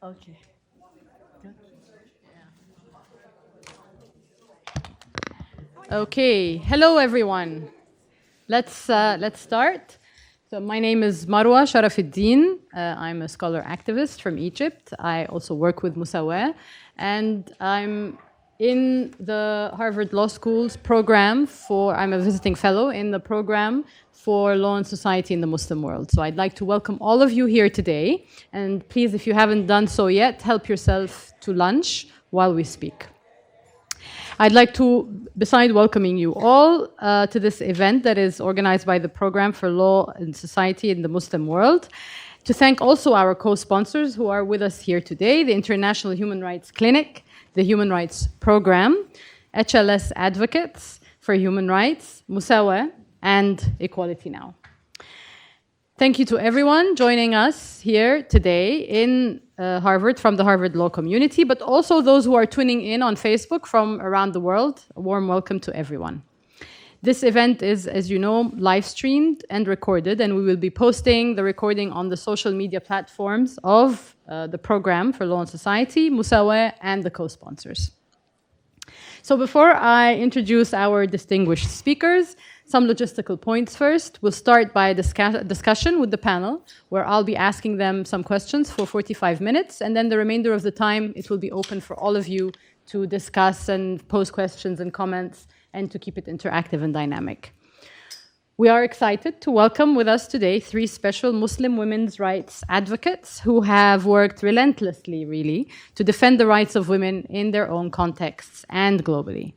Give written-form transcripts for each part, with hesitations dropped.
Okay. Okay. Hello, everyone. Let's start. So my name is Marwa Sharafuddin. I'm a scholar activist from Egypt. I also work with Musawa, and I'm in the Harvard Law School's program for. I'm a visiting fellow in the program for law and society in the Muslim world. So I'd like to welcome all of you here today, and please, if you haven't done so yet, help yourself to lunch while we speak. I'd like to, besides welcoming you all to this event that is organized by the Program for Law and Society in the Muslim World, to thank also our co-sponsors who are with us here today, the International Human Rights Clinic, the Human Rights Program, HLS Advocates for Human Rights, Musawa, and Equality Now. Thank you to everyone joining us here today in Harvard from the Harvard Law community, but also those who are tuning in on Facebook from around the world. A warm welcome to everyone. This event is, as you know, live streamed and recorded, and we will be posting the recording on the social media platforms of the Program for Law and Society, Musawa, and the co-sponsors. So before I introduce our distinguished speakers, some logistical points first. We'll start by a discussion with the panel, where I'll be asking them some questions for 45 minutes, and then the remainder of the time, it will be open for all of you to discuss and pose questions and comments, and to keep it interactive and dynamic. We are excited to welcome with us today 3 special Muslim women's rights advocates who have worked relentlessly, really, to defend the rights of women in their own contexts and globally.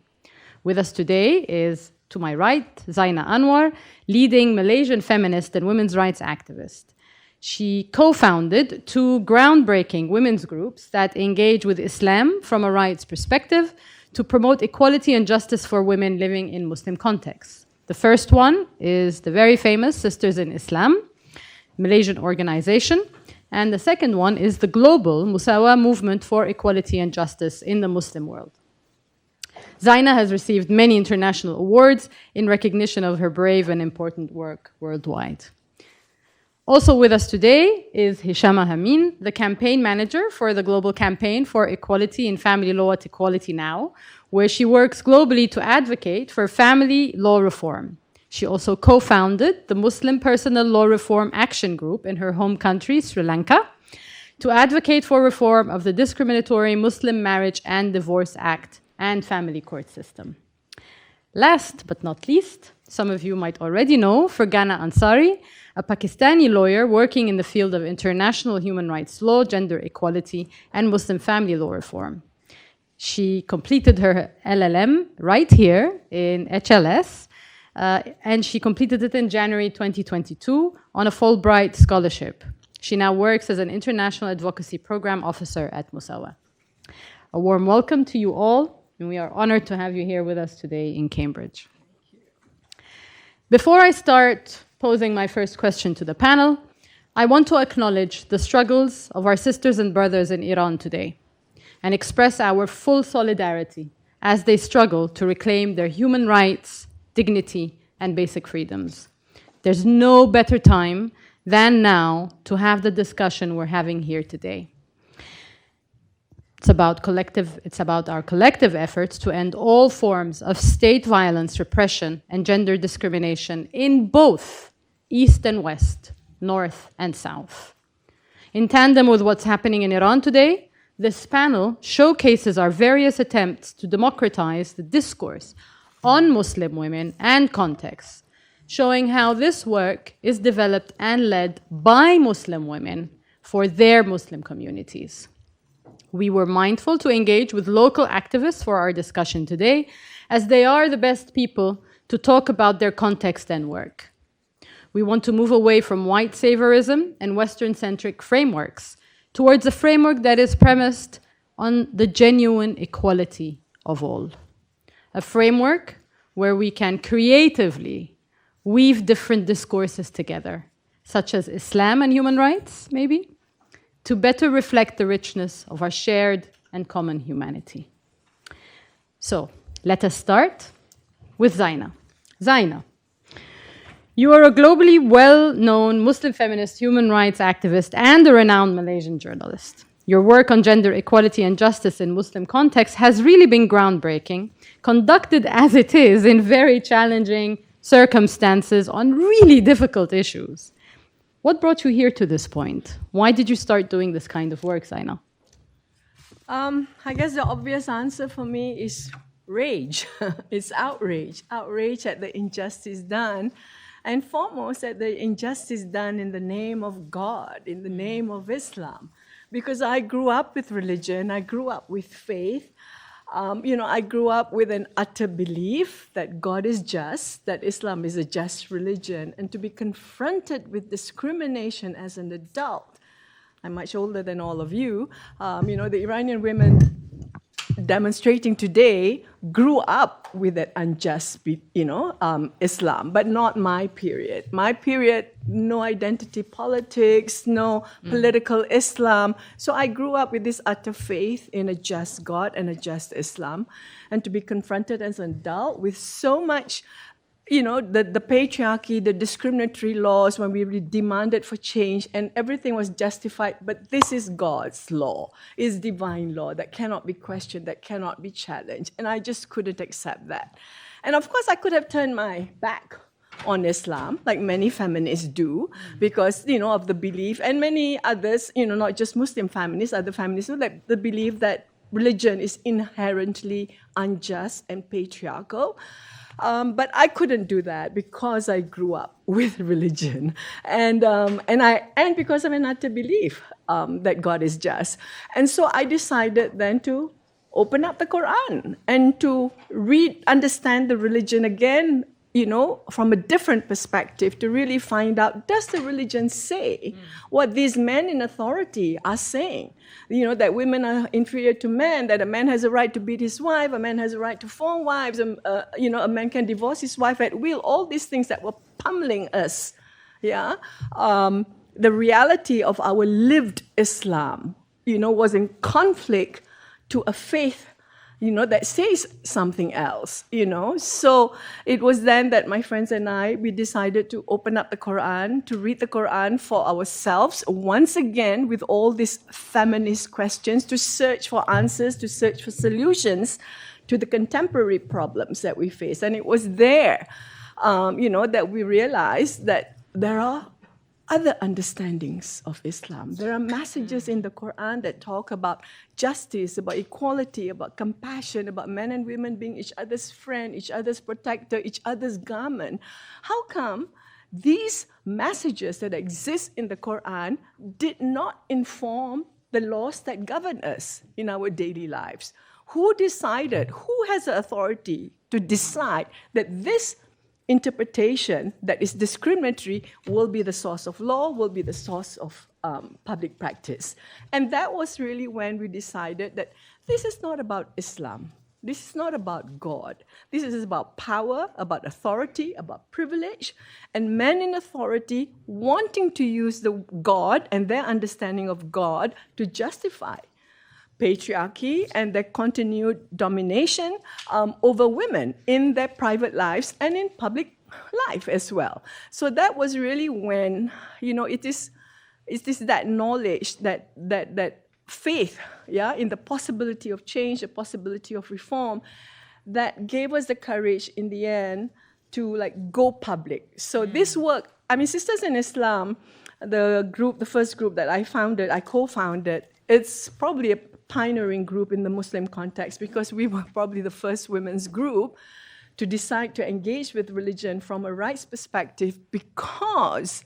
With us today is, to my right, Zaina Anwar, leading Malaysian feminist and women's rights activist. She co-founded 2 groundbreaking women's groups that engage with Islam from a rights perspective to promote equality and justice for women living in Muslim contexts. The first one is the very famous Sisters in Islam, Malaysian organization, and the second one is the global Musawa movement for equality and justice in the Muslim world. Zaina has received many international awards in recognition of her brave and important work worldwide. Also with us today is Hishama Hameen, the campaign manager for the global campaign for equality in family law at Equality Now, where she works globally to advocate for family law reform. She also co-founded the Muslim Personal Law Reform Action Group in her home country, Sri Lanka, to advocate for reform of the discriminatory Muslim Marriage and Divorce Act and family court system. Last but not least, some of you might already know Fargana Ansari, a Pakistani lawyer working in the field of international human rights law, gender equality, and Muslim family law reform. She completed her LLM right here in HLS, and she completed it in January 2022 on a Fulbright scholarship. She now works as an international advocacy program officer at Musawa. A warm welcome to you all, and we are honored to have you here with us today in Cambridge. Before I start posing my first question to the panel, I want to acknowledge the struggles of our sisters and brothers in Iran today and express our full solidarity as they struggle to reclaim their human rights, dignity, and basic freedoms. There's no better time than now to have the discussion we're having here today. It's about our collective efforts to end all forms of state violence, repression, and gender discrimination in both East and West, North and South. In tandem with what's happening in Iran today, this panel showcases our various attempts to democratize the discourse on Muslim women and contexts, showing how this work is developed and led by Muslim women for their Muslim communities. We were mindful to engage with local activists for our discussion today, as they are the best people to talk about their context and work. We want to move away from white saviorism and Western-centric frameworks towards a framework that is premised on the genuine equality of all. A framework where we can creatively weave different discourses together, such as Islam and human rights, maybe, to better reflect the richness of our shared and common humanity. So, let us start with Zaina. Zaina, you are a globally well-known Muslim feminist human rights activist and a renowned Malaysian journalist. Your work on gender equality and justice in Muslim context has really been groundbreaking, conducted as it is in very challenging circumstances on really difficult issues. What brought you here to this point? Why did you start doing this kind of work, Zaina? I guess the obvious answer for me is rage. It's outrage. Outrage at the injustice done, and foremost at the injustice done in the name of God, in the name of Islam. Because I grew up with religion, I grew up with faith. I grew up with an utter belief that God is just, that Islam is a just religion, and to be confronted with discrimination as an adult. I'm much older than all of you. The Iranian women demonstrating today grew up with that unjust, Islam, but not my period. My period, no identity politics, no political Islam. So I grew up with this utter faith in a just God and a just Islam. And to be confronted as an adult with so much the patriarchy, the discriminatory laws when we really demanded for change and everything was justified, but this is God's law, is divine law that cannot be questioned, that cannot be challenged. And I just couldn't accept that. And of course, I could have turned my back on Islam, like many feminists do, because, of the belief, and many others, not just Muslim feminists, other feminists, like the belief that religion is inherently unjust and patriarchal. But I couldn't do that because I grew up with religion, and because of an utter belief that God is just. And so I decided then to open up the Quran and to understand the religion again, from a different perspective, to really find out, does the religion say what these men in authority are saying? That women are inferior to men, that a man has a right to beat his wife, a man has a right to form wives, a man can divorce his wife at will, all these things that were pummeling us. The reality of our lived Islam, was in conflict to a faith that says something else, So it was then that my friends and we decided to open up the Quran, to read the Quran for ourselves, once again, with all these feminist questions, to search for answers, to search for solutions to the contemporary problems that we face. And it was there, that we realized that there are other understandings of Islam. There are messages in the Quran that talk about justice, about equality, about compassion, about men and women being each other's friend, each other's protector, each other's garment. How come these messages that exist in the Quran did not inform the laws that govern us in our daily lives? Who decided, who has the authority to decide that this interpretation that is discriminatory will be the source of law, will be the source of public practice? And that was really when we decided that this is not about Islam. This is not about God. This is about power, about authority, about privilege, and men in authority wanting to use the God and their understanding of God to justify patriarchy and their continued domination over women in their private lives and in public life as well. So that was really when, it is that knowledge, that faith, in the possibility of change, the possibility of reform, that gave us the courage in the end to go public. So this work, Sisters in Islam, the first group that I co-founded, it's probably a pioneering group in the Muslim context because we were probably the first women's group to decide to engage with religion from a rights perspective, because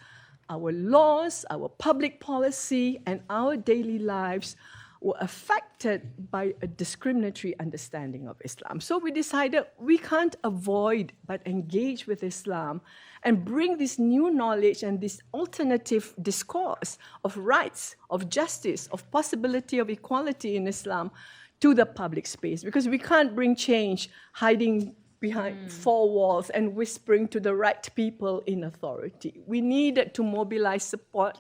our laws, our public policy, and our daily lives were affected by a discriminatory understanding of Islam. So we decided we can't avoid but engage with Islam and bring this new knowledge and this alternative discourse of rights, of justice, of possibility of equality in Islam to the public space. Because we can't bring change hiding behind four walls and whispering to the right people in authority. We needed to mobilize support,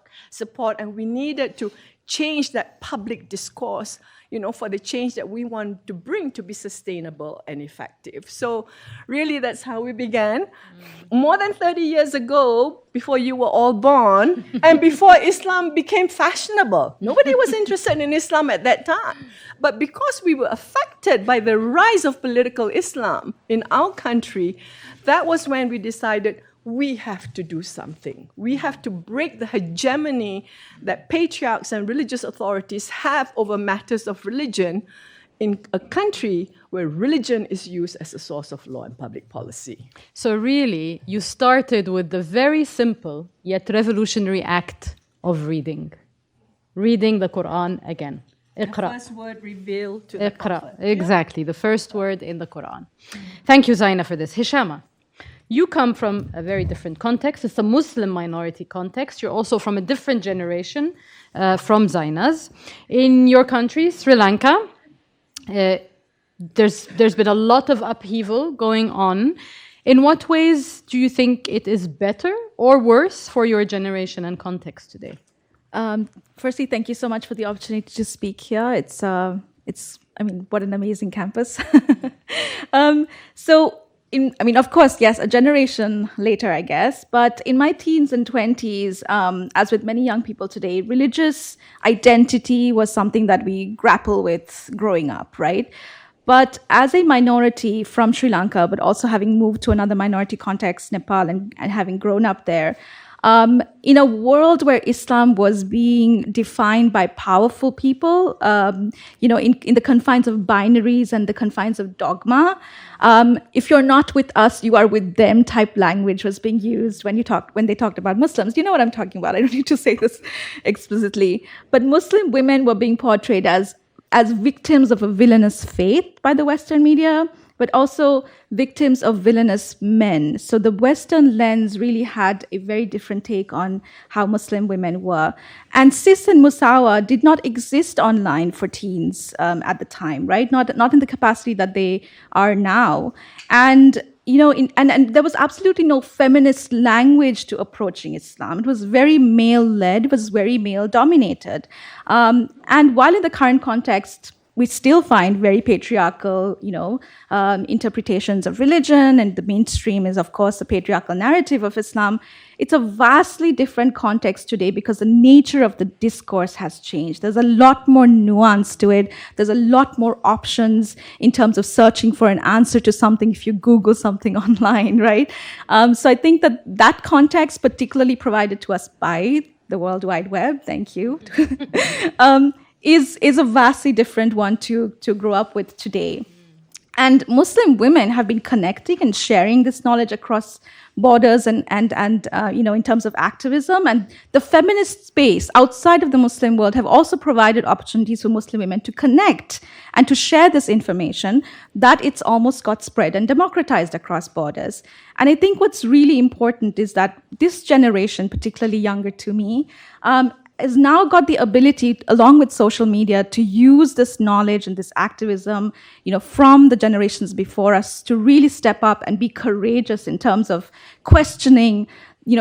and we needed to change that public discourse, for the change that we want to bring to be sustainable and effective. So really, that's how we began. More than 30 years ago, before you were all born, and before Islam became fashionable. Nobody was interested in Islam at that time. But because we were affected by the rise of political Islam in our country, that was when we decided we have to do something. We have to break the hegemony that patriarchs and religious authorities have over matters of religion in a country where religion is used as a source of law and public policy. So really, you started with the very simple yet revolutionary act of reading the Quran again. The first word revealed to the prophet. Exactly, the first word in the Quran. Thank you, Zaina, for this. Hishama, you come from a very different context. It's a Muslim minority context. You're also from a different generation from Zaina's. In your country, Sri Lanka, there's been a lot of upheaval going on. In what ways do you think it is better or worse for your generation and context today? Firstly, thank you so much for the opportunity to speak here. It's what an amazing campus. Of course, yes, a generation later, I guess. But in my teens and 20s, as with many young people today, religious identity was something that we grapple with growing up, right? But as a minority from Sri Lanka, but also having moved to another minority context, Nepal, and having grown up there, in a world where Islam was being defined by powerful people, in the confines of binaries and the confines of dogma, if you're not with us, you are with them type language was being used when they talked about Muslims. You know what I'm talking about. I don't need to say this explicitly. But Muslim women were being portrayed as victims of a villainous faith by the Western media, but also victims of villainous men. So the Western lens really had a very different take on how Muslim women were. And cis and musawa did not exist online for teens at the time, right? Not in the capacity that they are now. And and there was absolutely no feminist language to approaching Islam. It was very male-led, it was very male-dominated. And while in the current context, we still find very patriarchal, interpretations of religion, and the mainstream is, of course, the patriarchal narrative of Islam. It's a vastly different context today because the nature of the discourse has changed. There's a lot more nuance to it. There's a lot more options in terms of searching for an answer to something if you Google something online, right? So I think that context, particularly provided to us by the World Wide Web, thank you, is a vastly different one to grow up with today. And Muslim women have been connecting and sharing this knowledge across borders and in terms of activism. And the feminist space outside of the Muslim world have also provided opportunities for Muslim women to connect and to share this information, that it's almost got spread and democratized across borders. And I think what's really important is that this generation, particularly younger to me, has now got the ability, along with social media, to use this knowledge and this activism, from the generations before us to really step up and be courageous in terms of questioning,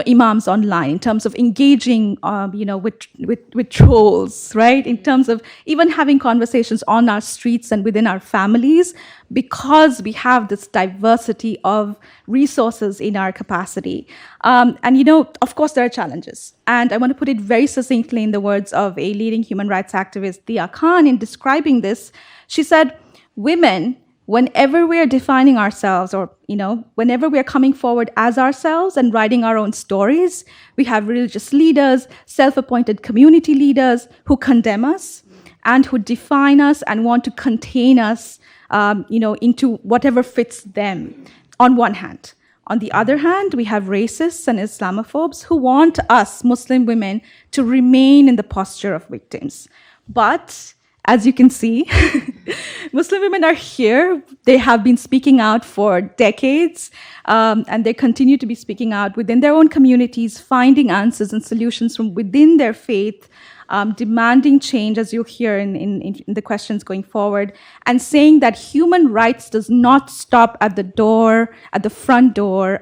imams online, in terms of engaging, with trolls, right? In terms of even having conversations on our streets and within our families, because we have this diversity of resources in our capacity. Of course, there are challenges. And I want to put it very succinctly in the words of a leading human rights activist, Dia Khan, in describing this. She said, women, whenever we're defining ourselves or, whenever we're coming forward as ourselves and writing our own stories, we have religious leaders, self-appointed community leaders who condemn us and who define us and want to contain us, into whatever fits them, on one hand. On the other hand, we have racists and Islamophobes who want us, Muslim women, to remain in the posture of victims. But as you can see, Muslim women are here. They have been speaking out for decades, and they continue to be speaking out within their own communities, finding answers and solutions from within their faith, demanding change, as you'll hear in the questions going forward, and saying that human rights does not stop at the door, at the front door,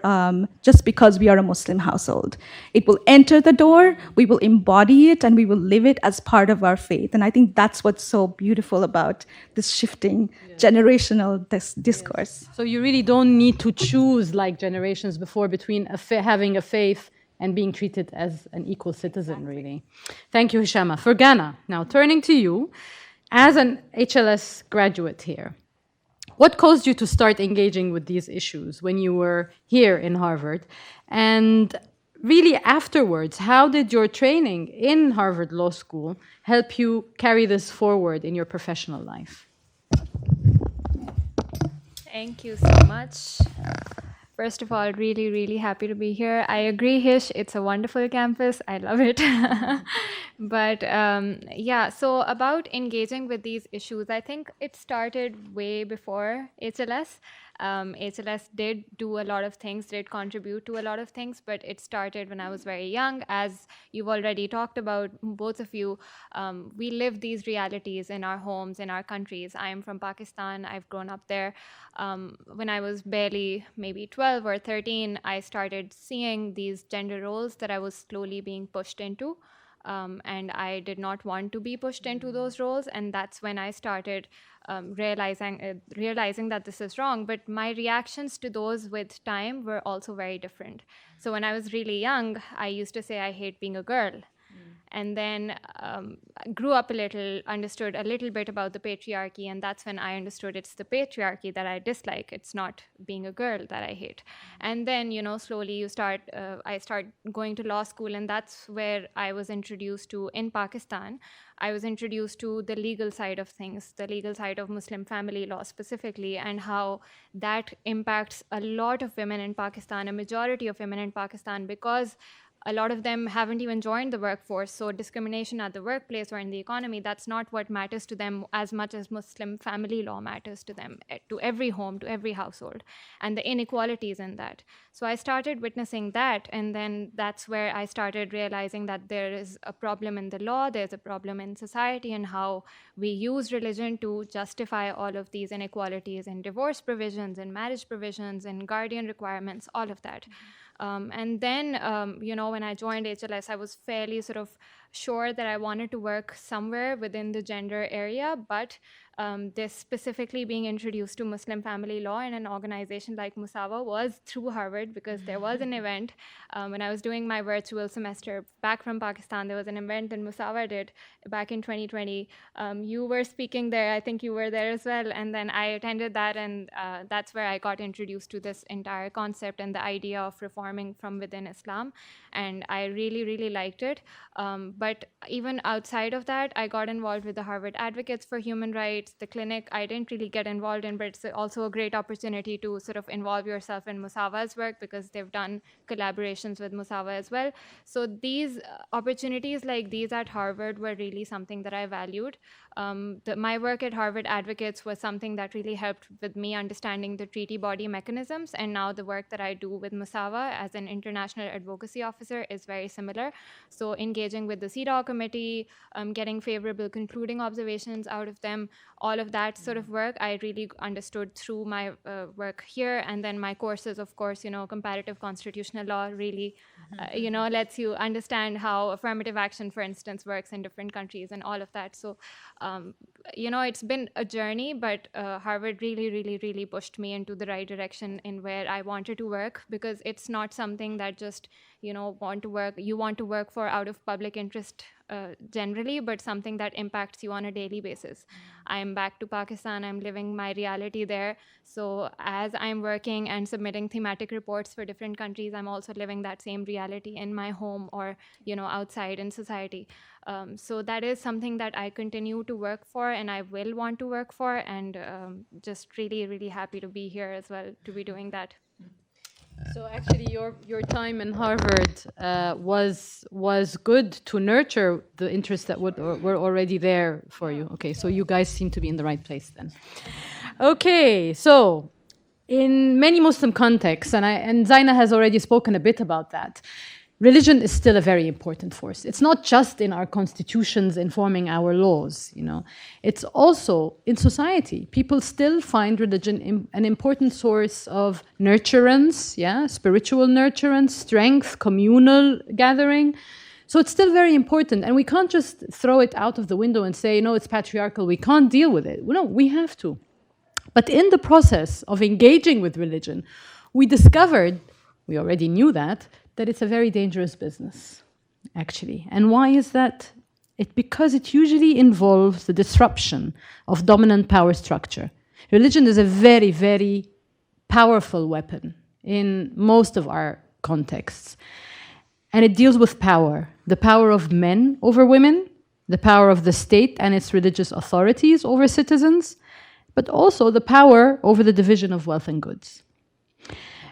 just because we are a Muslim household. It will enter the door, we will embody it, and we will live it as part of our faith. And I think that's what's so beautiful about this shifting generational discourse. So you really don't need to choose like generations before between having a faith and being treated as an equal citizen, really. Thank you, Hishama. For Ghana, now turning to you, as an HLS graduate here, what caused you to start engaging with these issues when you were here in Harvard? And really afterwards, how did your training in Harvard Law School help you carry this forward in your professional life? Thank you so much. First of all, really, really happy to be here. I agree, Hish, it's a wonderful campus. I love it. But yeah, so about engaging with these issues, I think it started way before HLS. HLS did do a lot of things, did contribute to a lot of things, but it started when I was very young. As you've already talked about, both of you, we live these realities in our homes, in our countries. I am from Pakistan. I've grown up there. When I was barely maybe 12 or 13, I started seeing these gender roles that I was slowly being pushed into. And I did not want to be pushed into those roles, and that's when I started realizing that this is wrong. But my reactions to those with time were also very different. So when I was really young, I used to say I hate being a girl. And then grew up a little, understood a little bit about the patriarchy, and that's when I understood it's the patriarchy that I dislike. It's not being a girl that I hate. And then, slowly I start going to law school, and that's where I was introduced to, in Pakistan, I was introduced to the legal side of things, the legal side of Muslim family law specifically, and how that impacts a lot of women in Pakistan, a majority of women in Pakistan, because a lot of them haven't even joined the workforce. So discrimination at the workplace or in the economy, that's not what matters to them as much as Muslim family law matters to them, to every home, to every household, and the inequalities in that. So I started witnessing that, and then that's where I started realizing that there is a problem in the law, there's a problem in society, and how we use religion to justify all of these inequalities in divorce provisions, in marriage provisions, in guardian requirements, all of that. And then, when I joined HLS, I was fairly sort of sure that I wanted to work somewhere within the gender area, but this specifically being introduced to Muslim family law in an organization like Musawa was through Harvard, because there was an event when I was doing my virtual semester back from Pakistan. There was an event that Musawa did back in 2020. You were speaking there. I think you were there as well. And then I attended that, and that's where I got introduced to this entire concept and the idea of reforming from within Islam. And I really, really liked it. But even outside of that, I got involved with the Harvard Advocates for Human Rights. The clinic I didn't really get involved in, but it's also a great opportunity to sort of involve yourself in Musawa's work, because they've done collaborations with Musawa as well. So these opportunities like these at Harvard were really something that I valued. My work at Harvard Advocates was something that really helped with me understanding the treaty body mechanisms, and now the work that I do with Musawa as an international advocacy officer is very similar. So engaging with the CEDAW committee, getting favorable concluding observations out of them, all of that sort of work I really understood through my work here. And then my courses, of course, comparative constitutional law really, lets you understand how affirmative action, for instance, works in different countries and all of that. So, it's been a journey, but Harvard really, really, really pushed me into the right direction in where I wanted to work, because it's not something that just, you want to work for out of public interest generally, but something that impacts you on a daily basis. I'm back to Pakistan. I'm living my reality there. So as I'm working and submitting thematic reports for different countries, I'm also living that same reality in my home or, outside in society. So that is something that I continue to work for, and I will want to work for, and just really, really happy to be here as well, to be doing that. So actually, your time in Harvard was good to nurture the interests that were already there for you. Okay, so you guys seem to be in the right place then. Okay, so in many Muslim contexts, and Zaina has already spoken a bit about that, religion is still a very important force. It's not just in our constitutions informing our laws, you know. It's also in society. People still find religion an important source of nurturance, yeah, spiritual nurturance, strength, communal gathering. So it's still very important, and we can't just throw it out of the window and say, no, it's patriarchal, we can't deal with it. No, we have to. But in the process of engaging with religion, we discovered, we already knew that it's a very dangerous business, actually. And why is that? Because it usually involves the disruption of dominant power structure. Religion is a very, very powerful weapon in most of our contexts. And it deals with power, the power of men over women, the power of the state and its religious authorities over citizens, but also the power over the division of wealth and goods.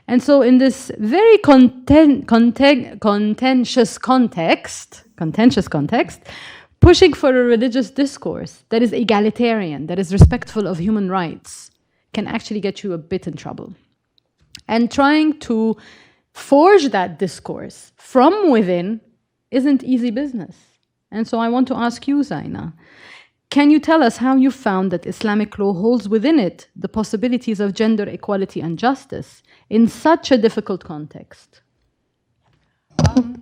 And so in this very contentious context, pushing for a religious discourse that is egalitarian, that is respectful of human rights, can actually get you a bit in trouble. And trying to forge that discourse from within isn't easy business. And so I want to ask you, Zaina, can you tell us how you found that Islamic law holds within it the possibilities of gender equality and justice in such a difficult context? Well,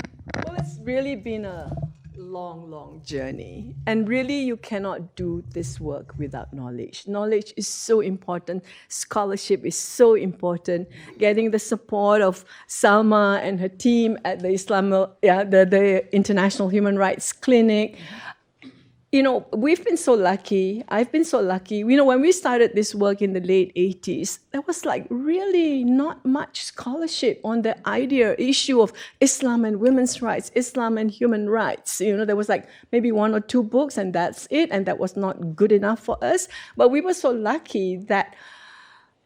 it's really been a long journey. And really, you cannot do this work without knowledge. Knowledge is so important. Scholarship is so important. Getting the support of Salma and her team at the the International Human Rights Clinic. You know, we've been so lucky. I've been so lucky. You know, when we started this work in the late 80s, there was like really not much scholarship on the issue of Islam and women's rights, Islam and human rights. You know, there was like maybe 1 or 2 books and that's it. And that was not good enough for us. But we were so lucky that,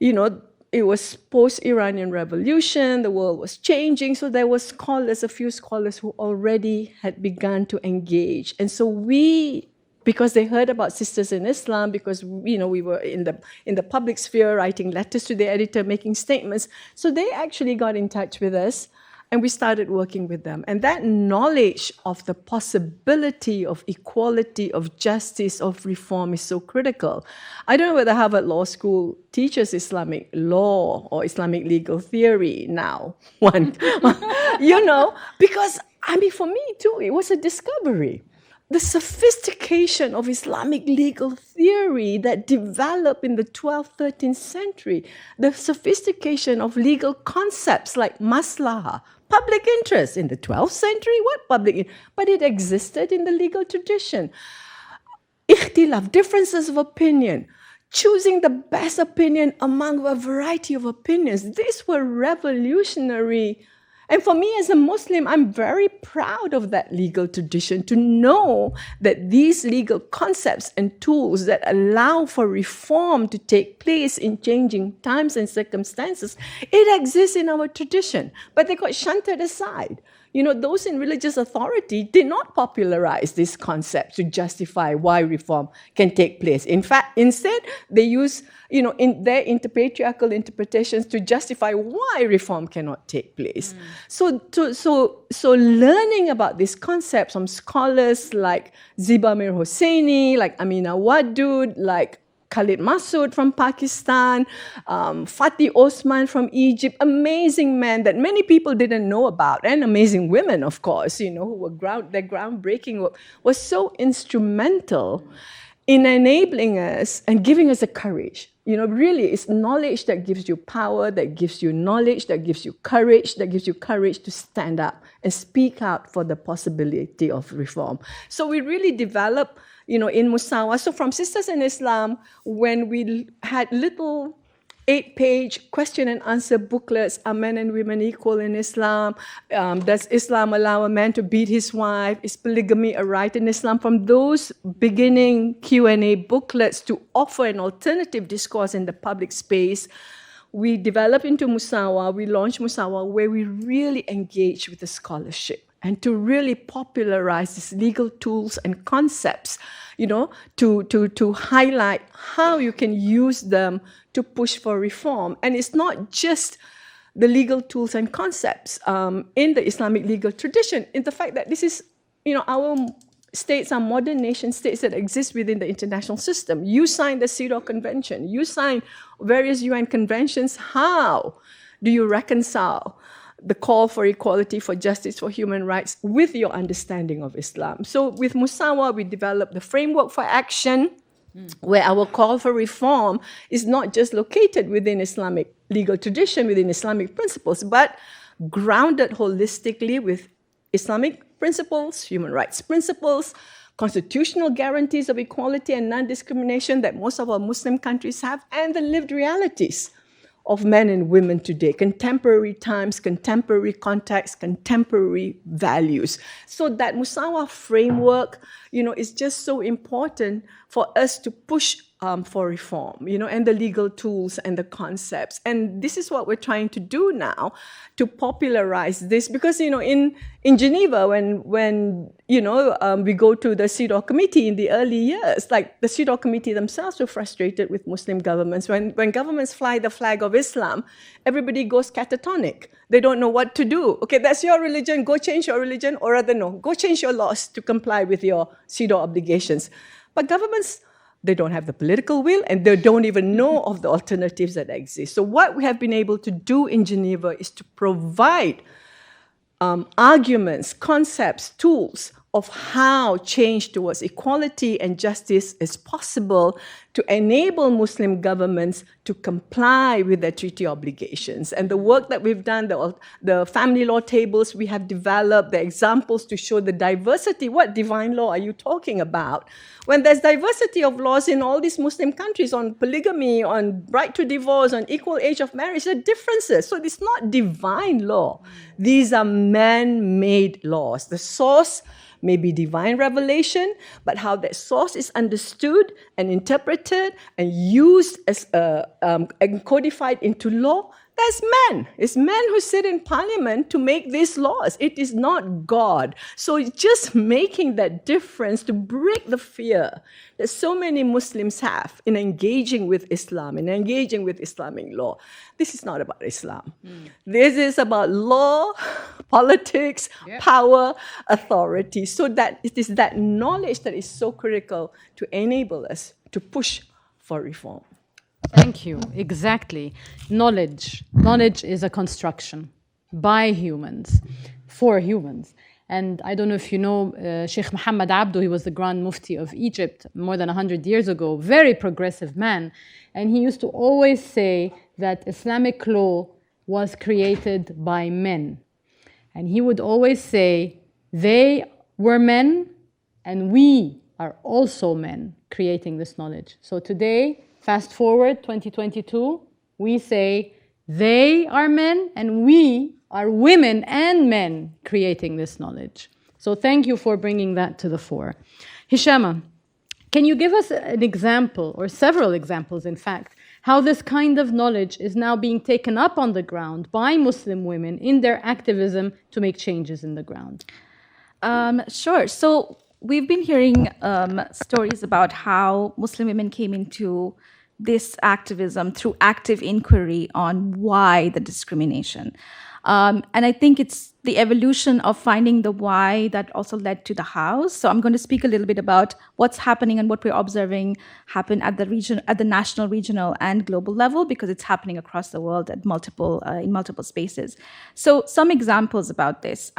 you know, it was post-Iranian Revolution, the world was changing, so there were scholars, a few scholars who already had begun to engage. And so because they heard about Sisters in Islam, because you know we were in the public sphere writing letters to the editor, making statements, so they actually got in touch with us, and we started working with them. And that knowledge of the possibility of equality, of justice, of reform is so critical. I don't know whether Harvard Law School teaches Islamic law or Islamic legal theory now, you know, because I mean, for me too, it was a discovery. The sophistication of Islamic legal theory that developed in the 12th, 13th century, the sophistication of legal concepts like maslaha, public interest in the 12th century, what public? But it existed in the legal tradition. Ikhtilaf, differences of opinion, choosing the best opinion among a variety of opinions. These were revolutionary. And for me as a Muslim, I'm very proud of that legal tradition, to know that these legal concepts and tools that allow for reform to take place in changing times and circumstances, it exists in our tradition, but they got shunted aside. You know, those in religious authority did not popularize these concepts to justify why reform can take place. In fact, instead, they use, you know, in their patriarchal interpretations to justify why reform cannot take place. So learning about these concepts from scholars like Ziba Mir Hosseini, like Amina Wadud, like Khalid Masood from Pakistan, Fatih Osman from Egypt, amazing men that many people didn't know about, and amazing women, of course, you know, who were their groundbreaking work was so instrumental in enabling us and giving us the courage. You know, really, it's knowledge that gives you power, that gives you knowledge, that gives you courage to stand up and speak out for the possibility of reform. So we really developed, you know, in Musawa. So from Sisters in Islam, when we had little 8-page question and answer booklets, are men and women equal in Islam? Does Islam allow a man to beat his wife? Is polygamy a right in Islam? From those beginning Q&A booklets to offer an alternative discourse in the public space, we developed into Musawa, we launched Musawa, where we really engage with the scholarship and to really popularize these legal tools and concepts, you know, to highlight how you can use them to push for reform. And it's not just the legal tools and concepts in the Islamic legal tradition, in the fact that this is, our states are modern nation states that exist within the international system. You signed the CEDAW Convention. You signed various UN conventions. How do you reconcile the call for equality, for justice, for human rights with your understanding of Islam? So with Musawa, we developed the framework for action, where our call for reform is not just located within Islamic legal tradition, within Islamic principles, but grounded holistically with Islamic principles, human rights principles, constitutional guarantees of equality and non-discrimination that most of our Muslim countries have, and the lived realities of men and women today, contemporary times, contemporary contexts, contemporary values. So that Musawa framework, is just so important for us to push for reform, and the legal tools and the concepts. And this is what we're trying to do now, to popularize this, because, in Geneva, when we go to the CEDAW committee in the early years, like the CEDAW committee themselves were frustrated with Muslim governments. When governments fly the flag of Islam, everybody goes catatonic. They don't know what to do. Okay, that's your religion, go change your religion, or rather no, go change your laws to comply with your CEDAW obligations. But governments, they don't have the political will, and they don't even know of the alternatives that exist. So what we have been able to do in Geneva is to provide arguments, concepts, tools of how change towards equality and justice is possible to enable Muslim governments to comply with their treaty obligations. And the work that we've done, the family law tables we have developed, the examples to show the diversity. What divine law are you talking about? When there's diversity of laws in all these Muslim countries on polygamy, on right to divorce, on equal age of marriage, there are differences. So it's not divine law. These are man-made laws. The source may be divine revelation, but how that source is understood and interpreted and used as and codified into law, that's men. It's men who sit in parliament to make these laws. It is not God. So it's just making that difference to break the fear that so many Muslims have in engaging with Islam, in engaging with Islamic law. This is not about Islam. This is about law, politics, power, authority. So that it is that knowledge that is so critical to enable us to push for reform. Thank you. Exactly. Knowledge. Knowledge is a construction by humans, for humans. And I don't know if you know Sheikh Muhammad Abdo, he was the Grand Mufti of Egypt more than 100 years ago, very progressive man. And he used to always say that Islamic law was created by men. And he would always say, they were men and we are also men creating this knowledge. So today, fast forward 2022, we say they are men and we are women and men creating this knowledge. So thank you for bringing that to the fore. Hishama, can you give us an example, or several examples in fact, how this kind of knowledge is now being taken up on the ground by Muslim women in their activism to make changes in the ground? Sure. So we've been hearing stories about how Muslim women came into this activism through active inquiry on why the discrimination. And I think it's the evolution of finding the why that also led to the how. So I'm going to speak a little bit about what's happening and what we're observing happen at the national, regional, and global level, because it's happening across the world at in multiple spaces. So some examples about this.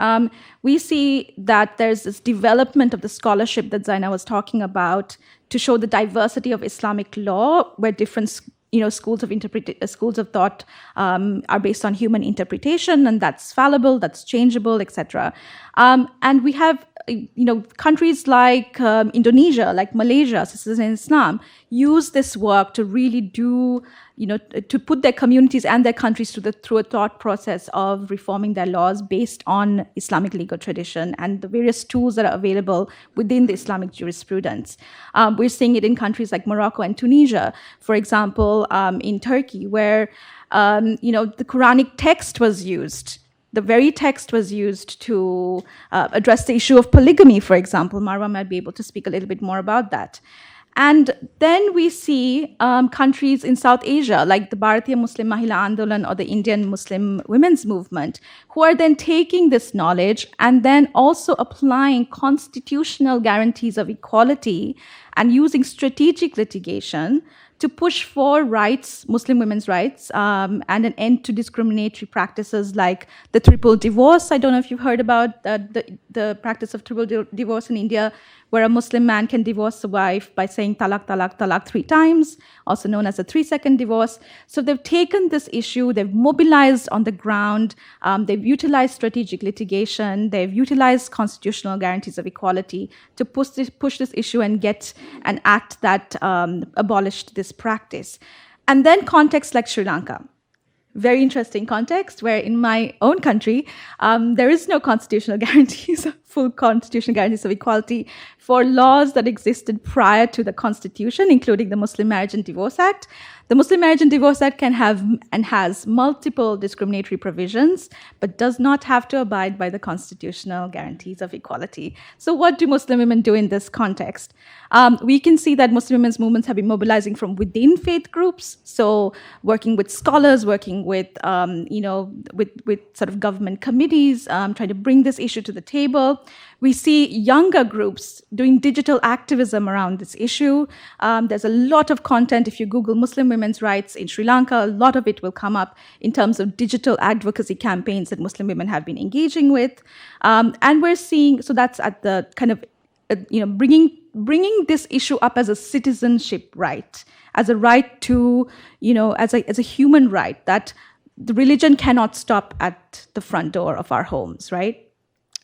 We see that there's this development of the scholarship that Zaina was talking about to show the diversity of Islamic law, where different schools of thought are based on human interpretation, and that's fallible, that's changeable, etc. And we have countries like Indonesia, like Malaysia, Sisters in Islam, use this work to really do, to put their communities and their countries through a thought process of reforming their laws based on Islamic legal tradition and the various tools that are available within the Islamic jurisprudence. We're seeing it in countries like Morocco and Tunisia, for example, in Turkey, where the Quranic text was used. The very text was used to address the issue of polygamy, for example. Marwa might be able to speak a little bit more about that. And then we see countries in South Asia, like the Bharatiya Muslim Mahila Andolan or the Indian Muslim Women's Movement, who are then taking this knowledge and then also applying constitutional guarantees of equality and using strategic litigation to push for rights, Muslim women's rights, and an end to discriminatory practices like the triple divorce. I don't know if you've heard about the practice of triple divorce in India, where a Muslim man can divorce a wife by saying talak, talak, talak 3 times, also known as a 3-second divorce. So they've taken this issue, they've mobilized on the ground, they've utilized strategic litigation, they've utilized constitutional guarantees of equality to push this issue and get an act that abolished this practice. And then contexts like Sri Lanka. Very interesting context where in my own country, there is no constitutional guarantees, full constitutional guarantees of equality for laws that existed prior to the constitution, including the Muslim Marriage and Divorce Act. The Muslim Marriage and Divorce Act can have and has multiple discriminatory provisions, but does not have to abide by the constitutional guarantees of equality. So what do Muslim women do in this context? We can see that Muslim women's movements have been mobilizing from within faith groups, so working with scholars, working with, with sort of government committees, trying to bring this issue to the table. We see younger groups doing digital activism around this issue. There's a lot of content. If you Google Muslim women's rights in Sri Lanka, a lot of it will come up in terms of digital advocacy campaigns that Muslim women have been engaging with. And we're seeing, so that's at the kind of, bringing this issue up as a citizenship right, as a right to, as a human right, that the religion cannot stop at the front door of our homes, right?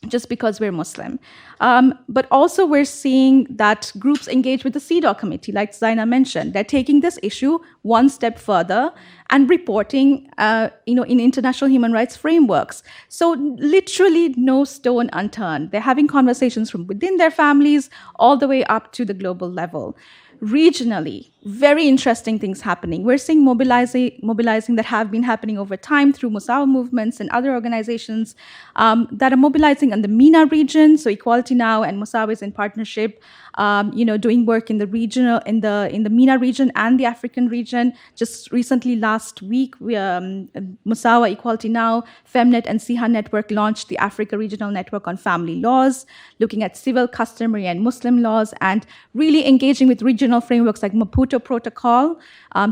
Just because we're Muslim. But also we're seeing that groups engage with the CEDAW committee, like Zaina mentioned. They're taking this issue one step further and reporting, in international human rights frameworks. So literally no stone unturned. They're having conversations from within their families all the way up to the global level. Regionally, very interesting things happening. We're seeing mobilizing that have been happening over time through Musawa movements and other organizations that are mobilizing in the MENA region. So Equality Now and Musawa is in partnership, doing work in the regional, in the MENA region and the African region. Just recently, last week, Musawa, Equality Now, Femnet, and Siha Network launched the Africa Regional Network on Family Laws, looking at civil, customary, and Muslim laws, and really engaging with regional frameworks like Maputo Protocol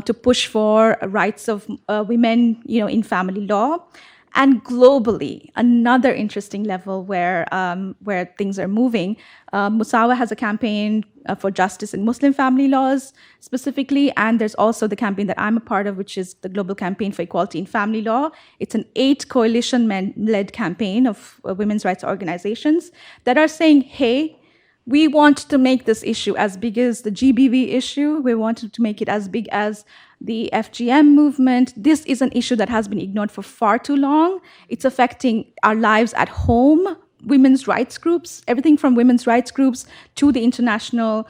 to push for rights of women, in family law. And globally, another interesting level where things are moving. Musawa has a campaign for justice in Muslim family laws specifically, and there's also the campaign that I'm a part of, which is the Global Campaign for Equality in Family Law. It's an 8 coalition-led campaign of women's rights organizations that are saying, hey, we want to make this issue as big as the GBV issue. We wanted to make it as big as the FGM movement. This is an issue that has been ignored for far too long. It's affecting our lives at home, women's rights groups, everything from women's rights groups to the international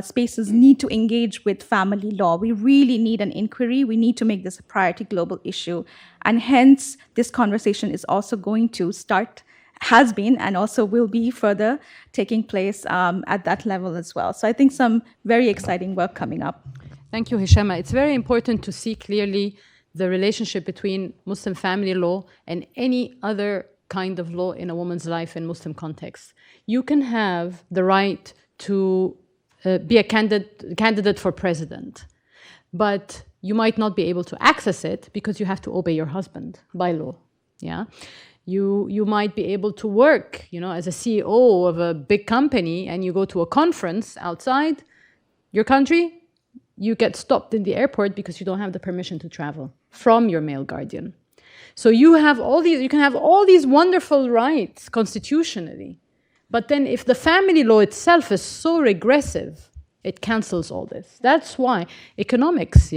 spaces need to engage with family law. We really need an inquiry. We need to make this a priority global issue. And hence, this conversation is also going to start, has been, and also will be further taking place at that level as well. So I think some very exciting work coming up. Thank you, Hishama. It's very important to see clearly the relationship between Muslim family law and any other kind of law in a woman's life in Muslim context. You can have the right to be a candidate for president, but you might not be able to access it because you have to obey your husband by law. Yeah. You might be able to work, as a CEO of a big company, and you go to a conference outside your country, you get stopped in the airport because you don't have the permission to travel from your male guardian. So you can have all these wonderful rights constitutionally, but then if the family law itself is so regressive, it cancels all this. That's why economics,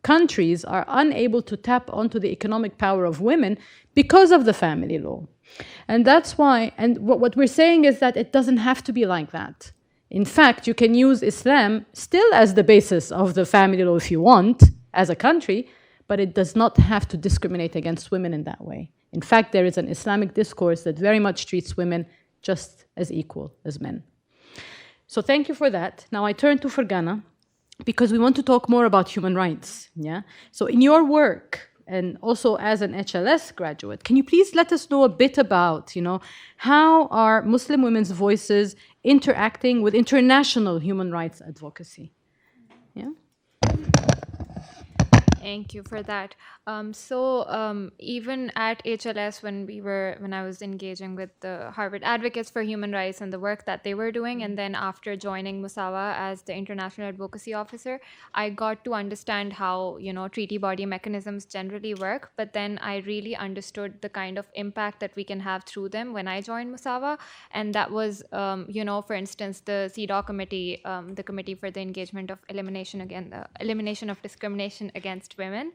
countries are unable to tap onto the economic power of women because of the family law. And that's why, and what we're saying is that it doesn't have to be like that. In fact, you can use Islam still as the basis of the family law if you want, as a country, but it does not have to discriminate against women in that way. In fact, there is an Islamic discourse that very much treats women just as equal as men. So thank you for that. Now I turn to Fergana, because we want to talk more about human rights. Yeah. So in your work, and also as an HLS graduate, can you please let us know a bit about, how are Muslim women's voices interacting with international human rights advocacy? Yeah. Thank you for that. Even at HLS, when I was engaging with the Harvard Advocates for Human Rights and the work that they were doing, and then after joining Musawa as the International Advocacy Officer, I got to understand how treaty body mechanisms generally work. But then I really understood the kind of impact that we can have through them when I joined Musawa, and that was for instance, the CEDAW committee, the Committee for the Engagement of Elimination of Discrimination Against Women.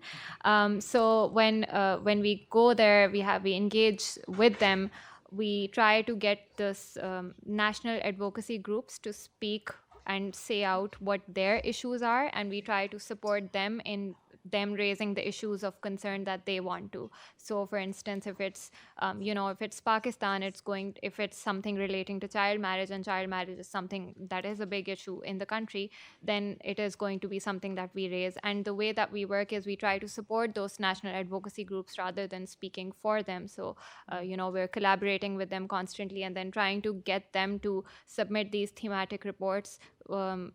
So when we go there, we engage with them. We try to get this national advocacy groups to speak and say out what their issues are, and we try to support them in them raising the issues of concern that they want to. So for instance, if it's if it's Pakistan, if it's something relating to child marriage, and child marriage is something that is a big issue in the country, then it is going to be something that we raise. And the way that we work is we try to support those national advocacy groups rather than speaking for them. So we're collaborating with them constantly, and then trying to get them to submit these thematic reports,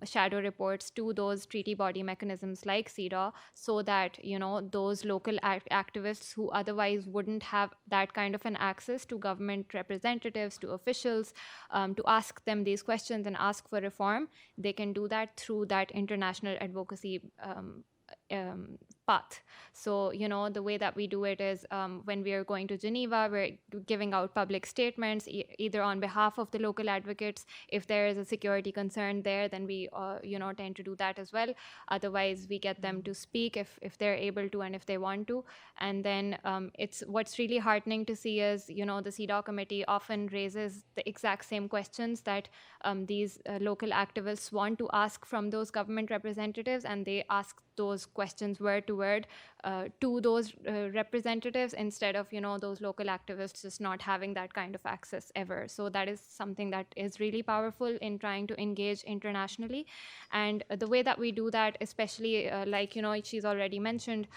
shadow reports, to those treaty body mechanisms like CEDAW, so that those local activists who otherwise wouldn't have that kind of an access to government representatives, to officials, to ask them these questions and ask for reform, they can do that through that international advocacy path. So the way that we do it is, when we are going to Geneva, we're giving out public statements either on behalf of the local advocates. If there is a security concern there, then we tend to do that as well. Otherwise, we get them to speak if they're able to and if they want to. And then what's really heartening to see is the CEDAW committee often raises the exact same questions that these local activists want to ask from those government representatives, and they ask those questions word to word to those representatives, instead of those local activists just not having that kind of access ever. So that is something that is really powerful in trying to engage internationally. And the way that we do that, especially like she's already mentioned,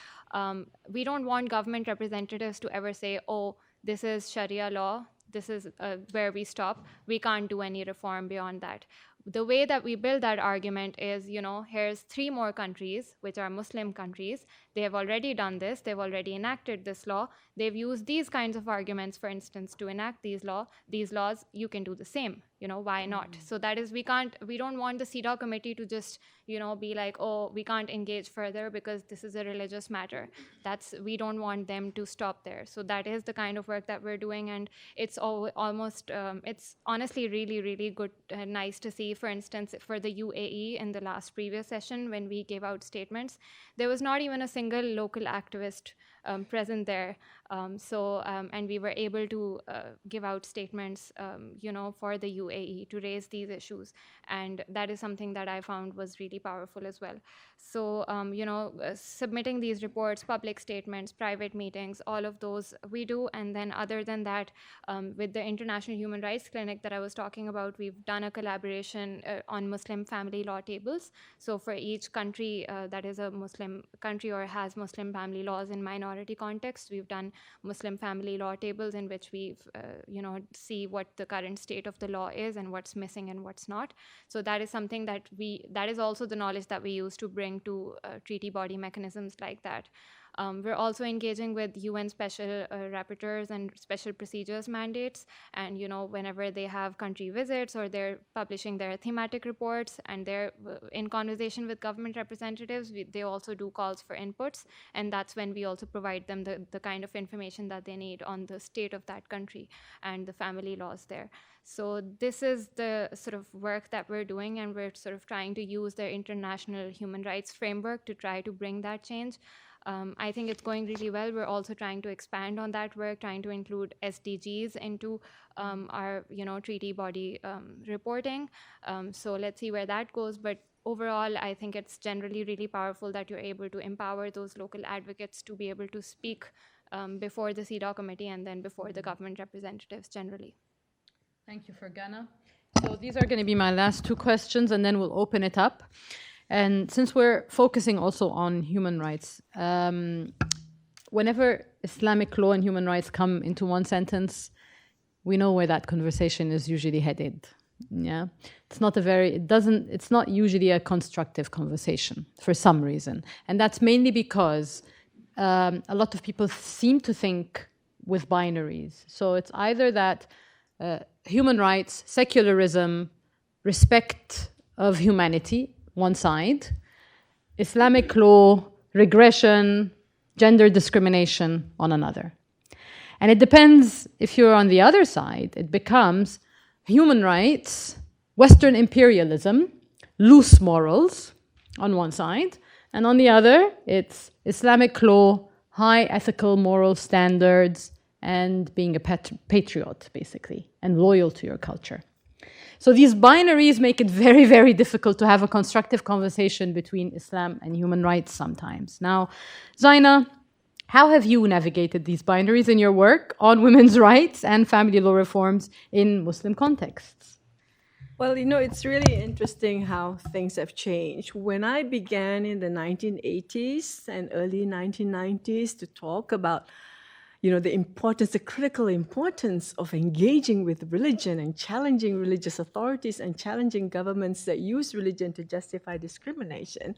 we don't want government representatives to ever say, oh, this is Sharia law, this is where we stop, we can't do any reform beyond that. The way that we build that argument is, here's 3 more countries, which are Muslim countries. They have already done this. They've already enacted this law. They've used these kinds of arguments, for instance, to enact these laws. You can do the same. Why not? So that is, we don't want the CEDAW committee to just, be like, oh, we can't engage further because this is a religious matter. We don't want them to stop there. So that is the kind of work that we're doing. And it's almost, it's honestly really, really good, nice to see. For instance, for the UAE in the previous session, when we gave out statements, there was not even a single local activist present there. And we were able to give out statements, for the UAE to raise these issues. And that is something that I found was really powerful as well. So, submitting these reports, public statements, private meetings, all of those we do. And then other than that, with the International Human Rights Clinic that I was talking about, we've done a collaboration on Muslim family law tables. So for each country that is a Muslim country or has Muslim family laws in minority context, we've done Muslim family law tables in which we've, see what the current state of the law is and what's missing and what's not. So that is something that is also the knowledge that we use to bring to treaty body mechanisms like that. We're also engaging with UN special rapporteurs and special procedures mandates. And, whenever they have country visits or they're publishing their thematic reports and they're in conversation with government representatives, they also do calls for inputs. And that's when we also provide them the kind of information that they need on the state of that country and the family laws there. So this is the sort of work that we're doing, and we're sort of trying to use the international human rights framework to try to bring that change. I think it's going really well. We're also trying to expand on that work, trying to include SDGs into our, treaty body reporting. So let's see where that goes. But overall, I think it's generally really powerful that you're able to empower those local advocates to be able to speak before the CEDAW committee and then before the government representatives generally. Thank you, Fergana. So these are going to be my last two questions, and then we'll open it up. And since we're focusing also on human rights, whenever Islamic law and human rights come into one sentence, we know where that conversation is usually headed. Yeah, it's not usually a constructive conversation for some reason, and that's mainly because a lot of people seem to think with binaries. So it's either that human rights, secularism, respect of humanity, one side, Islamic law, regression, gender discrimination on another. And it depends if you're on the other side, it becomes human rights, Western imperialism, loose morals on one side, and on the other, it's Islamic law, high ethical moral standards, and being a patriot, basically, and loyal to your culture. So these binaries make it very, very difficult to have a constructive conversation between Islam and human rights sometimes. Now, Zaina, how have you navigated these binaries in your work on women's rights and family law reforms in Muslim contexts? Well, it's really interesting how things have changed. When I began in the 1980s and early 1990s to talk about the critical importance of engaging with religion and challenging religious authorities and challenging governments that use religion to justify discrimination,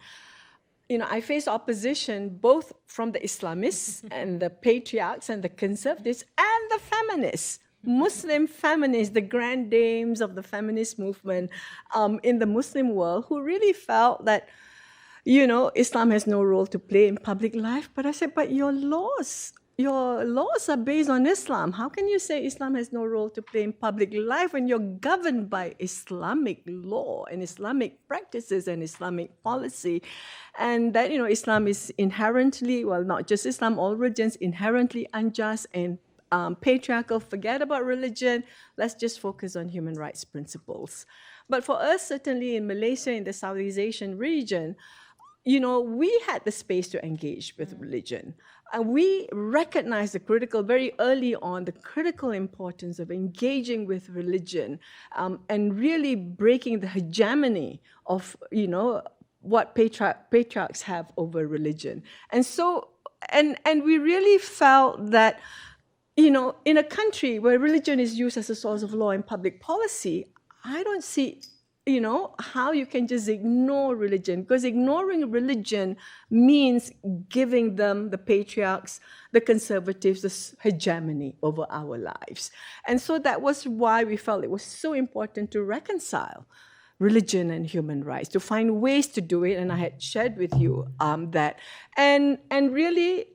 I face opposition both from the Islamists and the patriarchs and the conservatives and the feminists, Muslim feminists, the grand dames of the feminist movement in the Muslim world, who really felt that, Islam has no role to play in public life. But I said, but your laws are based on Islam. How can you say Islam has no role to play in public life when you're governed by Islamic law and Islamic practices and Islamic policy? And that, Islam is inherently, well, not just Islam, all religions, inherently unjust and patriarchal. Forget about religion. Let's just focus on human rights principles. But for us, certainly in Malaysia, in the Southeast Asian region, we had the space to engage with religion. And we recognized very early on, the critical importance of engaging with religion and really breaking the hegemony of, what patriarchs have over religion. And so, and we really felt that, in a country where religion is used as a source of law and public policy, I don't see how you can just ignore religion, because ignoring religion means giving them, the patriarchs, the conservatives, this hegemony over our lives. And so that was why we felt it was so important to reconcile religion and human rights, to find ways to do it. And I had shared with you that. And really,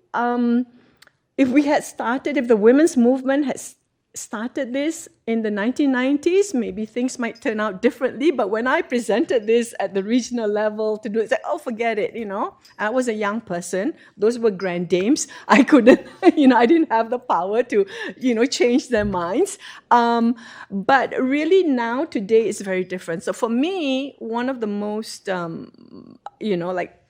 if the women's movement had started this in the 1990s, maybe things might turn out differently. But when I presented this at the regional level to do it, it's like, oh, forget it, I was a young person. Those were grand dames. I couldn't, I didn't have the power to, change their minds. But really now, today, is very different. So for me, one of the most,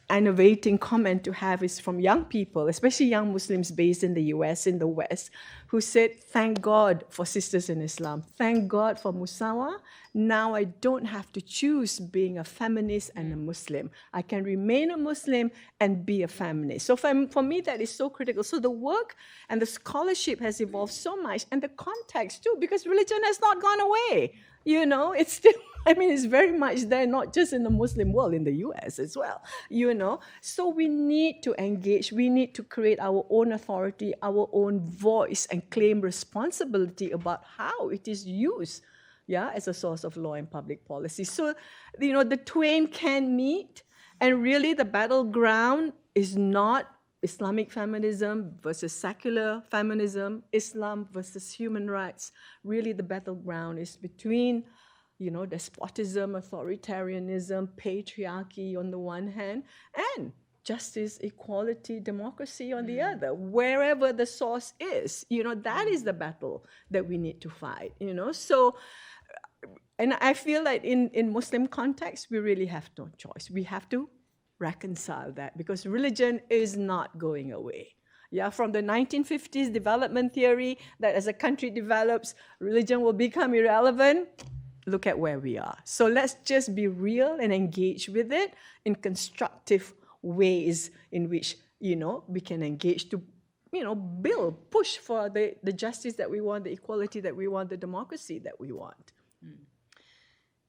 innovating comment to have is from young people, especially young Muslims based in the US, in the West, who said, thank God for sisters in Islam. Thank God for Musawa. Now I don't have to choose being a feminist and a Muslim. I can remain a Muslim and be a feminist. So for me, that is so critical. So the work and the scholarship has evolved so much, and the context too, because religion has not gone away. It's still, it's very much there, not just in the Muslim world, in the US as well, So we need to engage, we need to create our own authority, our own voice, and claim responsibility about how it is used, as a source of law and public policy. So, the twain can meet, and really the battleground is not Islamic feminism versus secular feminism, Islam versus human rights. Really, the battleground is between, despotism, authoritarianism, patriarchy on the one hand, and justice, equality, democracy on the other. Wherever the source is, that is the battle that we need to fight, So, and I feel like in Muslim context, we really have no choice. We have to reconcile that, because religion is not going away. From the 1950s development theory that as a country develops, religion will become irrelevant. look at where we are. So let's just be real and engage with it in constructive ways in which, we can engage to, build, push for the justice that we want, the equality that we want, the democracy that we want.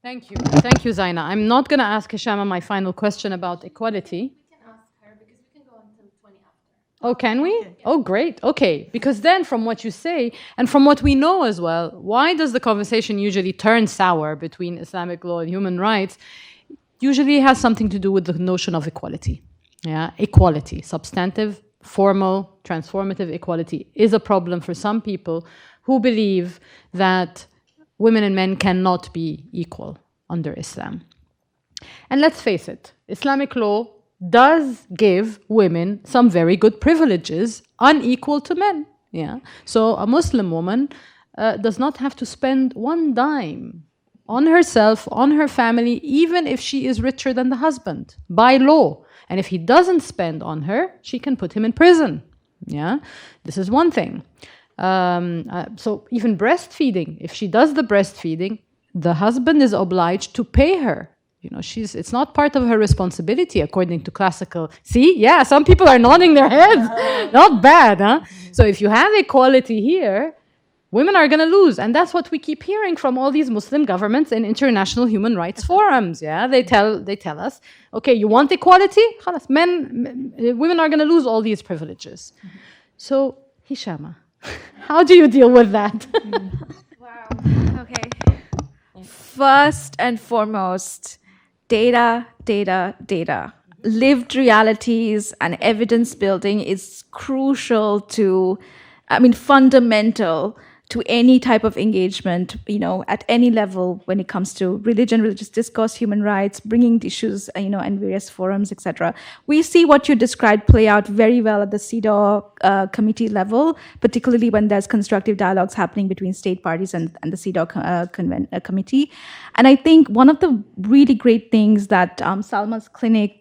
Thank you. Thank you, Zaina. I'm not going to ask Hishama my final question about equality. We can ask her because we can go until 20 after. Oh, can we? Okay. Oh, great. Okay. Because then from what you say, and from what we know as well, why does the conversation usually turn sour between Islamic law and human rights? Usually has something to do with the notion of equality. Yeah, equality, substantive, formal, transformative equality is a problem for some people who believe that women and men cannot be equal under Islam. And let's face it, Islamic law does give women some very good privileges, unequal to men. Yeah. So a Muslim woman does not have to spend one dime on herself, on her family, even if she is richer than the husband, by law. And if he doesn't spend on her, she can put him in prison. Yeah, this is one thing. So even breastfeeding, if she does the breastfeeding, the husband is obliged to pay her. It's not part of her responsibility according to classical. See, yeah, some people are nodding their heads. Not bad, huh? So if you have equality here, women are going to lose. And that's what we keep hearing from all these Muslim governments in international human rights forums. Yeah, they tell us, okay, you want equality? Women are going to lose all these privileges. So, Hishama, how do you deal with that? Wow. Okay. First and foremost, data. Lived realities and evidence building is crucial to, fundamental to any type of engagement, at any level when it comes to religious discourse, human rights, bringing issues, and various forums, etc. We see what you described play out very well at the CEDAW committee level, particularly when there's constructive dialogues happening between state parties and the CEDAW committee. And I think one of the really great things that Salma's clinic,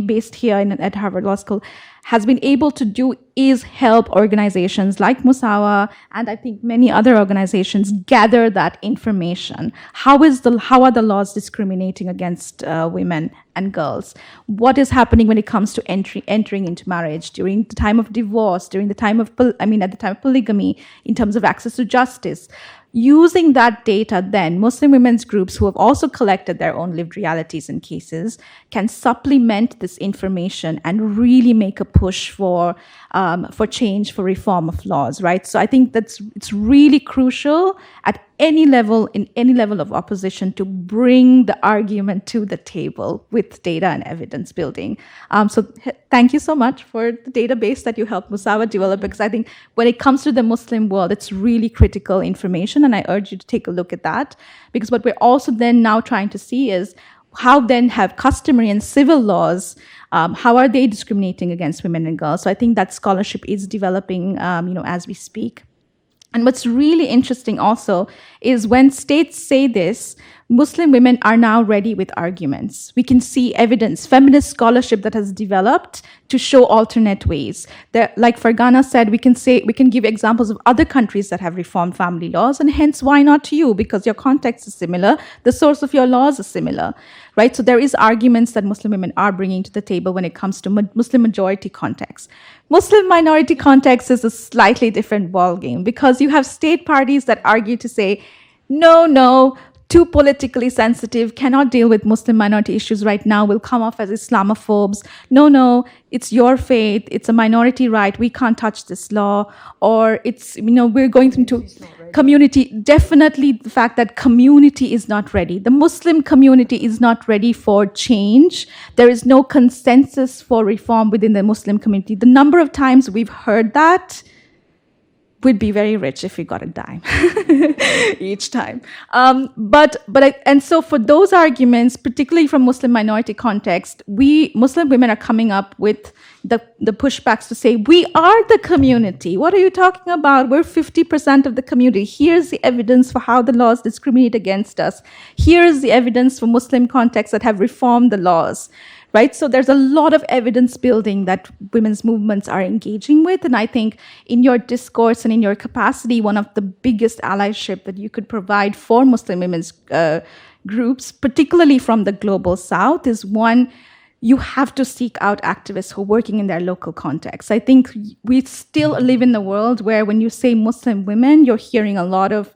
based here at Harvard Law School, has been able to do is help organizations like Musawa and I think many other organizations gather that information. How are the laws discriminating against women and girls? What is happening when it comes to entering into marriage during the time of divorce, during the time of at the time of polygamy, in terms of access to justice? Using that data, then Muslim women's groups who have also collected their own lived realities and cases can supplement this information and really make a push for change, for reform of laws, right? So I think it's really crucial at any level, in any level of opposition, to bring the argument to the table with data and evidence building. So thank you so much for the database that you helped Musawa develop, because I think when it comes to the Muslim world, it's really critical information, and I urge you to take a look at that, because what we're also then now trying to see is how then have customary and civil laws, how are they discriminating against women and girls? So I think that scholarship is developing, as we speak. And what's really interesting also is when states say this, Muslim women are now ready with arguments. We can see evidence, feminist scholarship that has developed to show alternate ways. Like Fargana said, we can give examples of other countries that have reformed family laws, and hence why not to you? Because your context is similar, the source of your laws is similar, right? So there is arguments that Muslim women are bringing to the table when it comes to Muslim majority context. Muslim minority context is a slightly different ballgame, because you have state parties that argue to say, no, too politically sensitive, cannot deal with Muslim minority issues right now, will come off as Islamophobes. No, it's your faith, it's a minority right, we can't touch this law. Or it's, we're going into community. Definitely the fact that community is not ready. The Muslim community is not ready for change. There is no consensus for reform within the Muslim community. The number of times we've heard that, we'd be very rich if we got a dime each time. And so for those arguments, particularly from Muslim minority context, we Muslim women are coming up with the pushbacks to say, we are the community. What are you talking about? We're 50% of the community. Here's the evidence for how the laws discriminate against us. Here's the evidence for Muslim contexts that have reformed the laws. right? So there's a lot of evidence building that women's movements are engaging with. And I think in your discourse and in your capacity, one of the biggest allyship that you could provide for Muslim women's groups, particularly from the global south, is one, you have to seek out activists who are working in their local context. I think we still live in the world where when you say Muslim women, you're hearing a lot of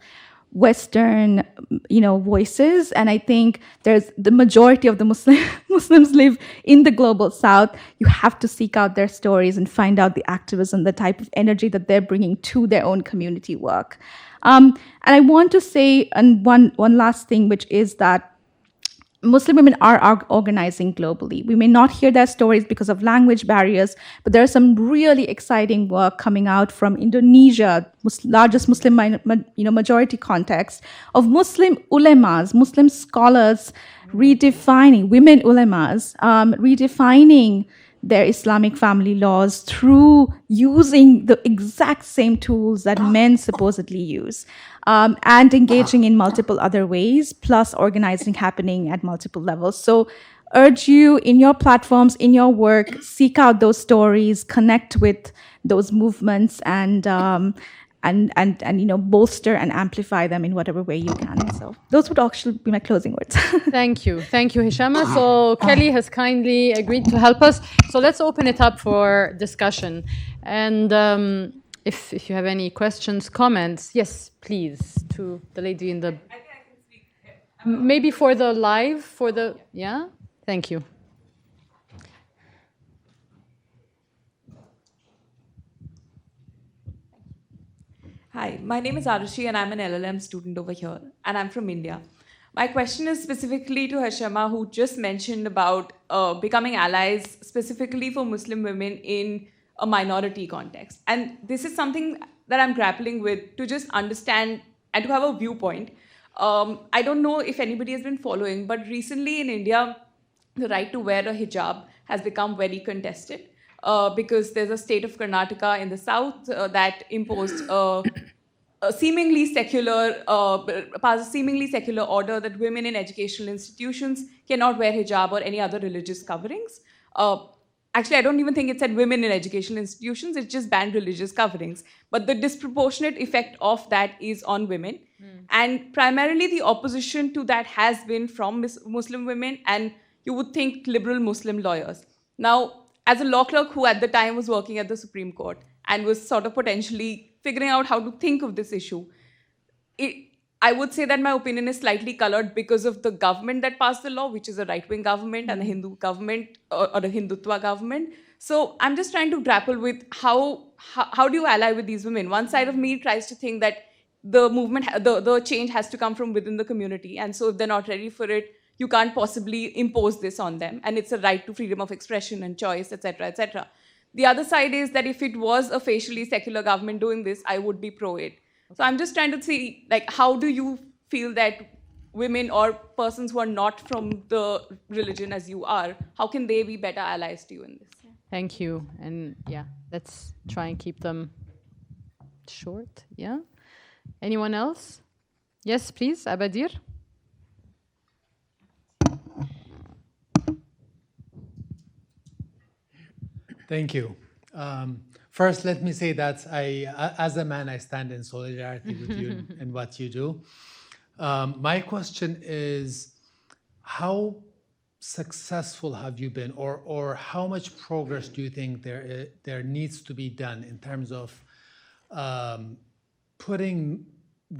Western, voices. And I think there's the majority of the Muslims live in the global south. You have to seek out their stories and find out the activism, the type of energy that they're bringing to their own community work. And I want to say one last thing, which is that Muslim women are organizing globally. We may not hear their stories because of language barriers, but there is some really exciting work coming out from Indonesia, largest Muslim majority context, of Muslim ulemas, Muslim scholars redefining, women ulemas, redefining their Islamic family laws through using the exact same tools that men supposedly use, and engaging in multiple other ways, plus organizing happening at multiple levels. So urge you in your platforms, in your work, seek out those stories, connect with those movements, and bolster and amplify them in whatever way you can. So those would actually be my closing words. Thank you, Hishama. So Kelly has kindly agreed to help us. So let's open it up for discussion. And if you have any questions, comments, yes, please, to the lady in the. I think I can speak. Maybe for the live, yeah. Thank you. Hi, my name is Arushi and I'm an LLM student over here, and I'm from India. My question is specifically to Hashama, who just mentioned about becoming allies specifically for Muslim women in a minority context. And this is something that I'm grappling with to just understand and to have a viewpoint. I don't know if anybody has been following, but recently in India, the right to wear a hijab has become very contested. Because there's a state of Karnataka in the south that imposed a seemingly secular order that women in educational institutions cannot wear hijab or any other religious coverings. Actually, I don't even think it said women in educational institutions, it just banned religious coverings. But the disproportionate effect of that is on women. And primarily the opposition to that has been from Muslim women, and you would think liberal Muslim lawyers. Now, as a law clerk who at the time was working at the Supreme Court and was sort of potentially figuring out how to think of this issue, I would say that my opinion is slightly colored because of the government that passed the law, which is a right-wing government and a Hindu government or a Hindutva government. So I'm just trying to grapple with how do you ally with these women? One side of me tries to think that the movement, the change has to come from within the community. And so if they're not ready for it, you can't possibly impose this on them. And it's a right to freedom of expression and choice, et cetera, et cetera. The other side is that if it was a facially secular government doing this, I would be pro it. So I'm just trying to see, like, how do you feel that women or persons who are not from the religion as you are, how can they be better allies to you in this? Thank you. And yeah, let's try and keep them short. Yeah. Anyone else? Yes, please, Abadir. Thank you. First, let me say that as a man, I stand in solidarity with you and what you do. My question is, how successful have you been, or how much progress do you think there needs to be done in terms of putting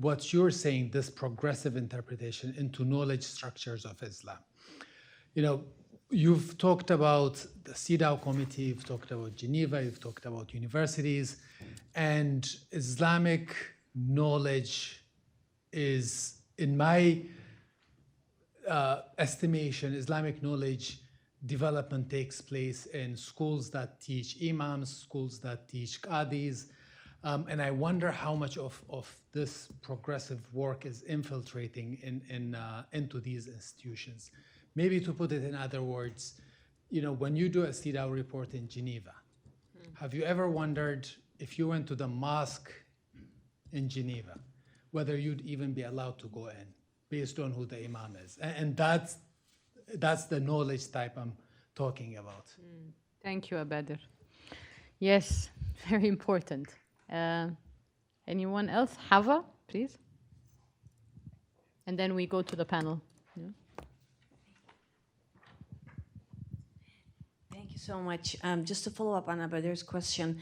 what you're saying, this progressive interpretation, into knowledge structures of Islam? You've talked about the CEDAW committee, you've talked about Geneva, you've talked about universities, and Islamic knowledge is, in my estimation, Islamic knowledge development takes place in schools that teach imams, schools that teach qadis, and I wonder how much of this progressive work is infiltrating into these institutions. Maybe to put it in other words, when you do a CEDAW report in Geneva, have you ever wondered if you went to the mosque in Geneva, whether you'd even be allowed to go in based on who the imam is? And that's the knowledge type I'm talking about. Thank you, Abadir. Yes, very important. Anyone else? Hava, please. And then we go to the panel. Yeah. Thank you so much. Just to follow up on Abadir's question,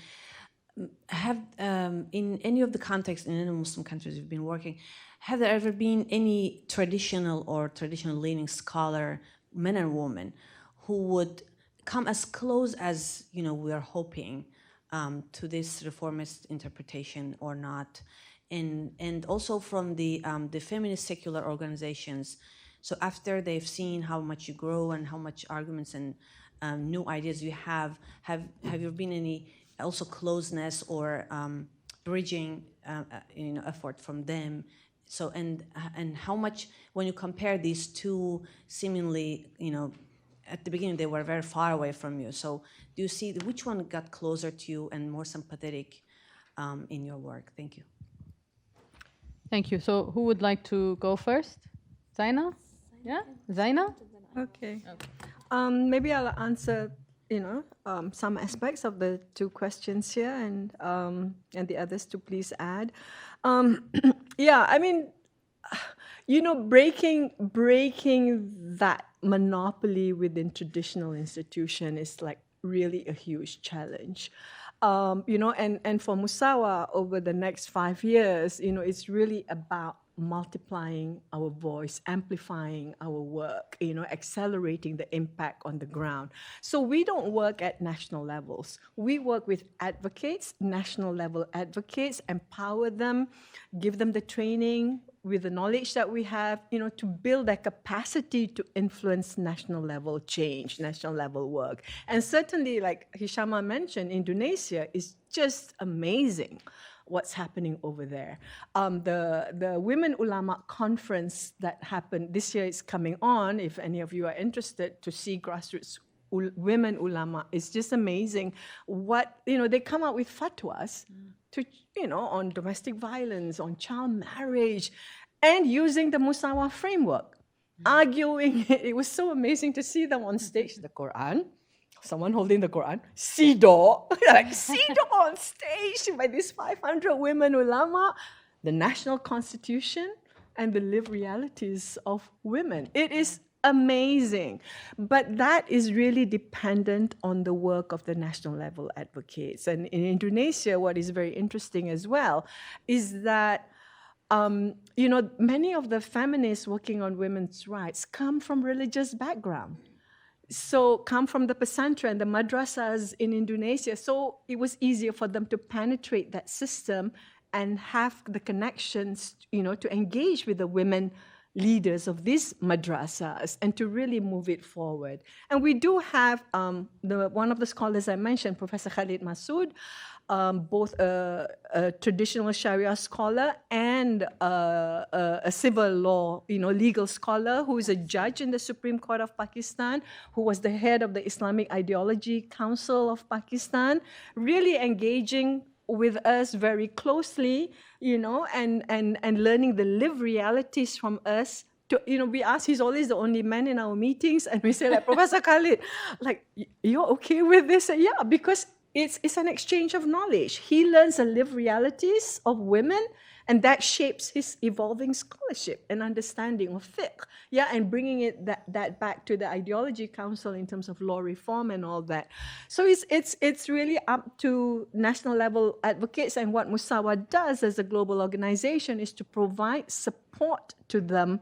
have in any of the contexts in any Muslim countries you've been working, have there ever been any traditional or traditional-leaning scholar, men and women, who would come as close as we are hoping to this reformist interpretation or not? And also from the feminist secular organizations. So after they've seen how much you grow and how much arguments and new ideas you have there been any also closeness or bridging effort from them? So and how much, when you compare these two seemingly, at the beginning they were very far away from you. So do you see which one got closer to you and more sympathetic in your work? Thank you. Thank you. So who would like to go first? Zaina? Yeah? Zaina? Okay. Maybe I'll answer, some aspects of the two questions here, and the others to please add. Yeah, I mean, breaking that monopoly within traditional institution is like really a huge challenge. And for Musawa over the next 5 years, it's really about multiplying our voice, amplifying our work, accelerating the impact on the ground. So we don't work at national levels. We work with advocates, national level advocates, empower them, give them the training with the knowledge that we have, to build that capacity to influence national level change, national level work. And certainly, like Hishama mentioned, Indonesia is just amazing what's happening over there. The Women Ulama conference that happened this year is coming on. If any of you are interested to see grassroots women ulama, it's just amazing what, they come out with fatwas to, on domestic violence, on child marriage, and using the Musawa framework, arguing. It was so amazing to see them on stage, the Quran, someone holding the Quran, Sido, like Sido on stage by these 500 women ulama, the national constitution, and the lived realities of women. It is amazing. But that is really dependent on the work of the national level advocates. And in Indonesia, what is very interesting as well is that many of the feminists working on women's rights come from religious background. So come from the pesantren, the madrasas in Indonesia. So it was easier for them to penetrate that system and have the connections, to engage with the women leaders of these madrasas and to really move it forward. And we do have one of the scholars I mentioned, Professor Khalid Masood, both a traditional Sharia scholar and a civil law, legal scholar who is a judge in the Supreme Court of Pakistan, who was the head of the Islamic Ideology Council of Pakistan, really engaging with us very closely, and learning the lived realities from us. We ask, he's always the only man in our meetings, and we say, like, Professor Khalid, like, you're okay with this? And yeah, because it's an exchange of knowledge. He learns the lived realities of women, and that shapes his evolving scholarship and understanding of fiqh. Yeah, and bringing it that back to the Ideology Council in terms of law reform and all that. So it's really up to national level advocates, and what Musawa does as a global organization is to provide support to them,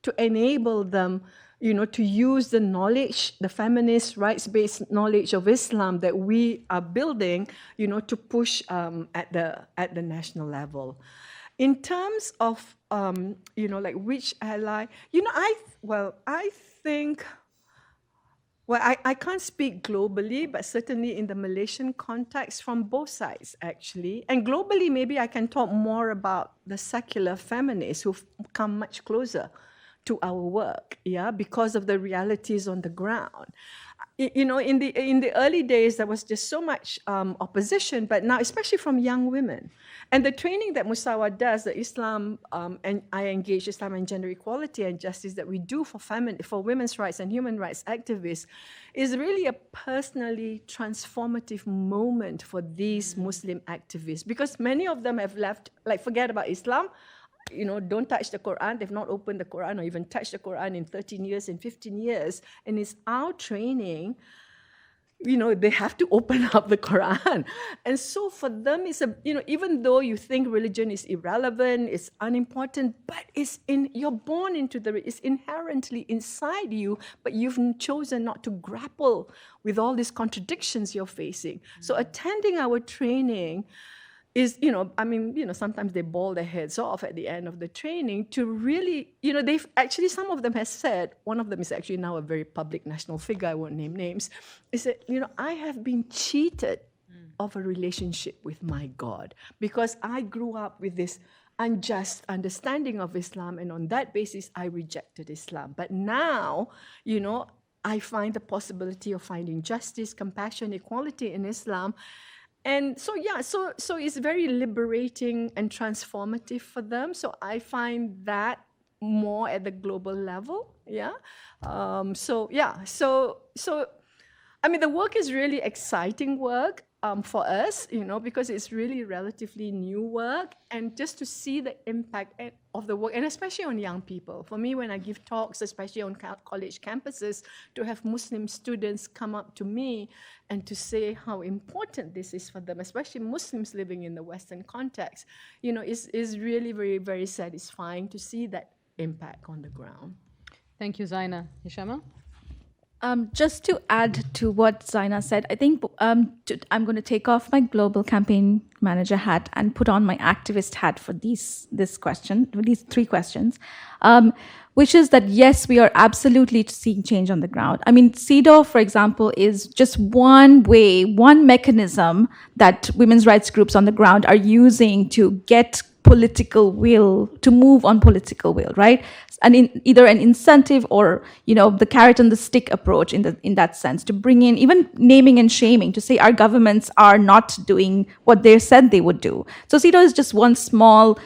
to enable them, to use the knowledge, the feminist rights-based knowledge of Islam that we are building, to push at the national level. In terms of, like which ally, I think, I can't speak globally, but certainly in the Malaysian context from both sides, actually. And globally, maybe I can talk more about the secular feminists who've come much closer to our work, yeah, because of the realities on the ground. You know, in the early days, there was just so much opposition, but now, especially from young women, and the training that Musawa does, the Islam and I engage Islam and gender equality and justice that we do for women's rights and human rights activists, is really a personally transformative moment for these Muslim activists, because many of them have left, like, forget about Islam. You know, don't touch the Quran. They've not opened the Quran or even touched the Quran in 13 years, in 15 years. And it's our training, you know, they have to open up the Quran. And so for them, it's you know, even though you think religion is irrelevant, it's unimportant, but you're born into it's inherently inside you, but you've chosen not to grapple with all these contradictions you're facing. So attending our training is, you know, I mean, you know, sometimes they bawl their heads off at the end of the training to really, you know, they've actually, some of them has said, one of them is actually now a very public national figure, I won't name names, is that, you know, I have been cheated of a relationship with my God because I grew up with this unjust understanding of Islam, and on that basis, I rejected Islam. But now, you know, I find the possibility of finding justice, compassion, equality in Islam. And so, yeah, so it's very liberating and transformative for them. So I find that more at the global level, yeah. So I mean, the work is really exciting work for us, you know, because it's really relatively new work, and just to see the impact of the work, and especially on young people. For me, when I give talks, especially on college campuses, to have Muslim students come up to me and to say how important this is for them, especially Muslims living in the Western context, you know, is really very, very satisfying to see that impact on the ground. Thank you, Zaina. Hishama? Just to add to what Zaina said, I think I'm going to take off my global campaign manager hat and put on my activist hat for these three questions, which is that, yes, we are absolutely seeing change on the ground. I mean, CEDAW, for example, is just one mechanism that women's rights groups on the ground are using to get political will, to move on political will, right? And either an incentive or, you know, the carrot and the stick approach in that sense, to bring in even naming and shaming, to say our governments are not doing what they said they would do. So CEDAW is just one small,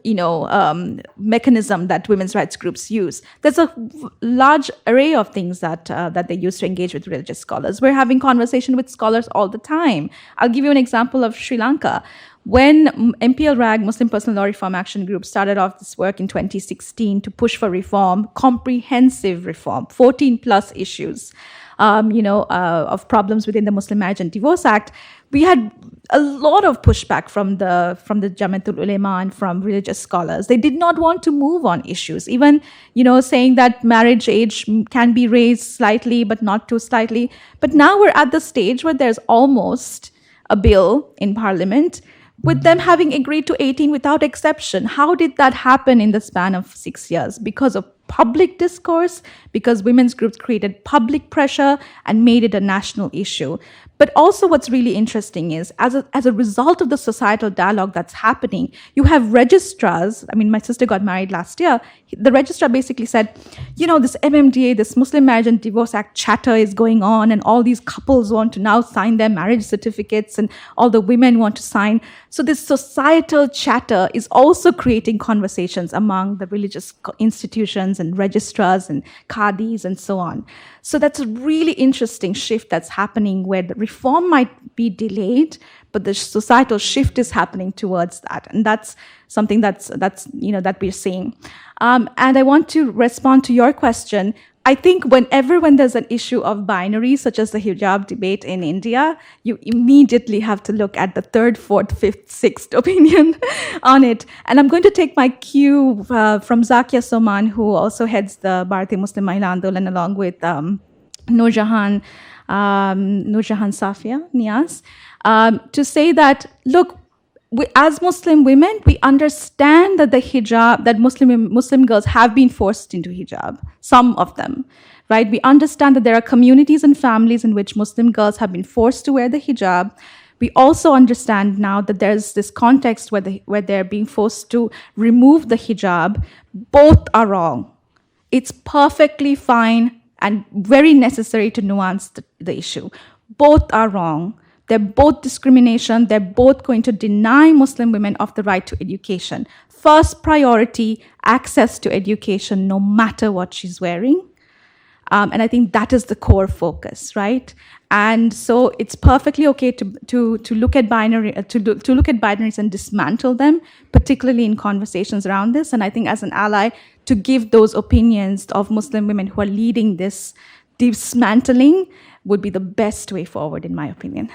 you know, mechanism that women's rights groups use. There's a large array of things that they use to engage with religious scholars. We're having conversation with scholars all the time. I'll give you an example of Sri Lanka. When MPL-RAG, Muslim Personal Law Reform Action Group, started off this work in 2016 to push for reform, comprehensive reform, 14 plus issues, of problems within the Muslim Marriage and Divorce Act, we had a lot of pushback from the Jamatul Ulema and from religious scholars. They did not want to move on issues, even, saying that marriage age can be raised slightly, but not too slightly. But now we're at the stage where there's almost a bill in Parliament with them having agreed to 18 without exception. How did that happen in the span of 6 years? Because of public discourse, because women's groups created public pressure and made it a national issue. But also what's really interesting is, as a result of the societal dialogue that's happening, you have registrars. I mean, my sister got married last year. The registrar basically said, this MMDA, this Muslim Marriage and Divorce Act chatter is going on, and all these couples want to now sign their marriage certificates, and all the women want to sign. So this societal chatter is also creating conversations among the religious institutions and registrars and qadis and so on. So that's a really interesting shift that's happening, where the reform might be delayed, but the societal shift is happening towards that. And that's something that we're seeing. And I want to respond to your question. I think when there's an issue of binaries, such as the hijab debate in India, you immediately have to look at the third, fourth, fifth, sixth opinion on it. And I'm going to take my cue from Zakia Soman, who also heads the Bharati Muslim Mahila Andolan, along with Nurjahan Safia Niaz, to say that, look, as Muslim women, we understand that the hijab, that Muslim girls have been forced into hijab, some of them, right? We understand that there are communities and families in which Muslim girls have been forced to wear the hijab. We also understand now that there's this context where they're being forced to remove the hijab. Both are wrong. It's perfectly fine and very necessary to nuance the issue. Both are wrong. They're both discrimination. They're both going to deny Muslim women of the right to education. First priority, access to education, no matter what she's wearing. And I think that is the core focus, right? And so it's perfectly okay to look at look at binaries and dismantle them, particularly in conversations around this. And I think as an ally, to give those opinions of Muslim women who are leading this dismantling would be the best way forward, in my opinion.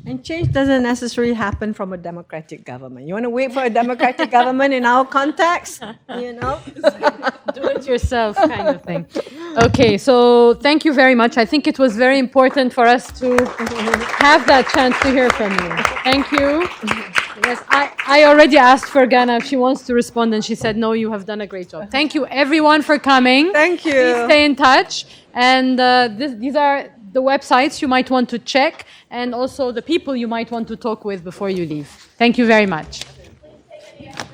And change doesn't necessarily happen from a democratic government. You want to wait for a democratic government in our context? You know? Do it yourself kind of thing. Okay, so thank you very much. I think it was very important for us to have that chance to hear from you. Thank you. Yes, I already asked Fergana if she wants to respond, and she said, no, you have done a great job. Thank you, everyone, for coming. Thank you. Please stay in touch. And these are the websites you might want to check, and also the people you might want to talk with before you leave. Thank you very much.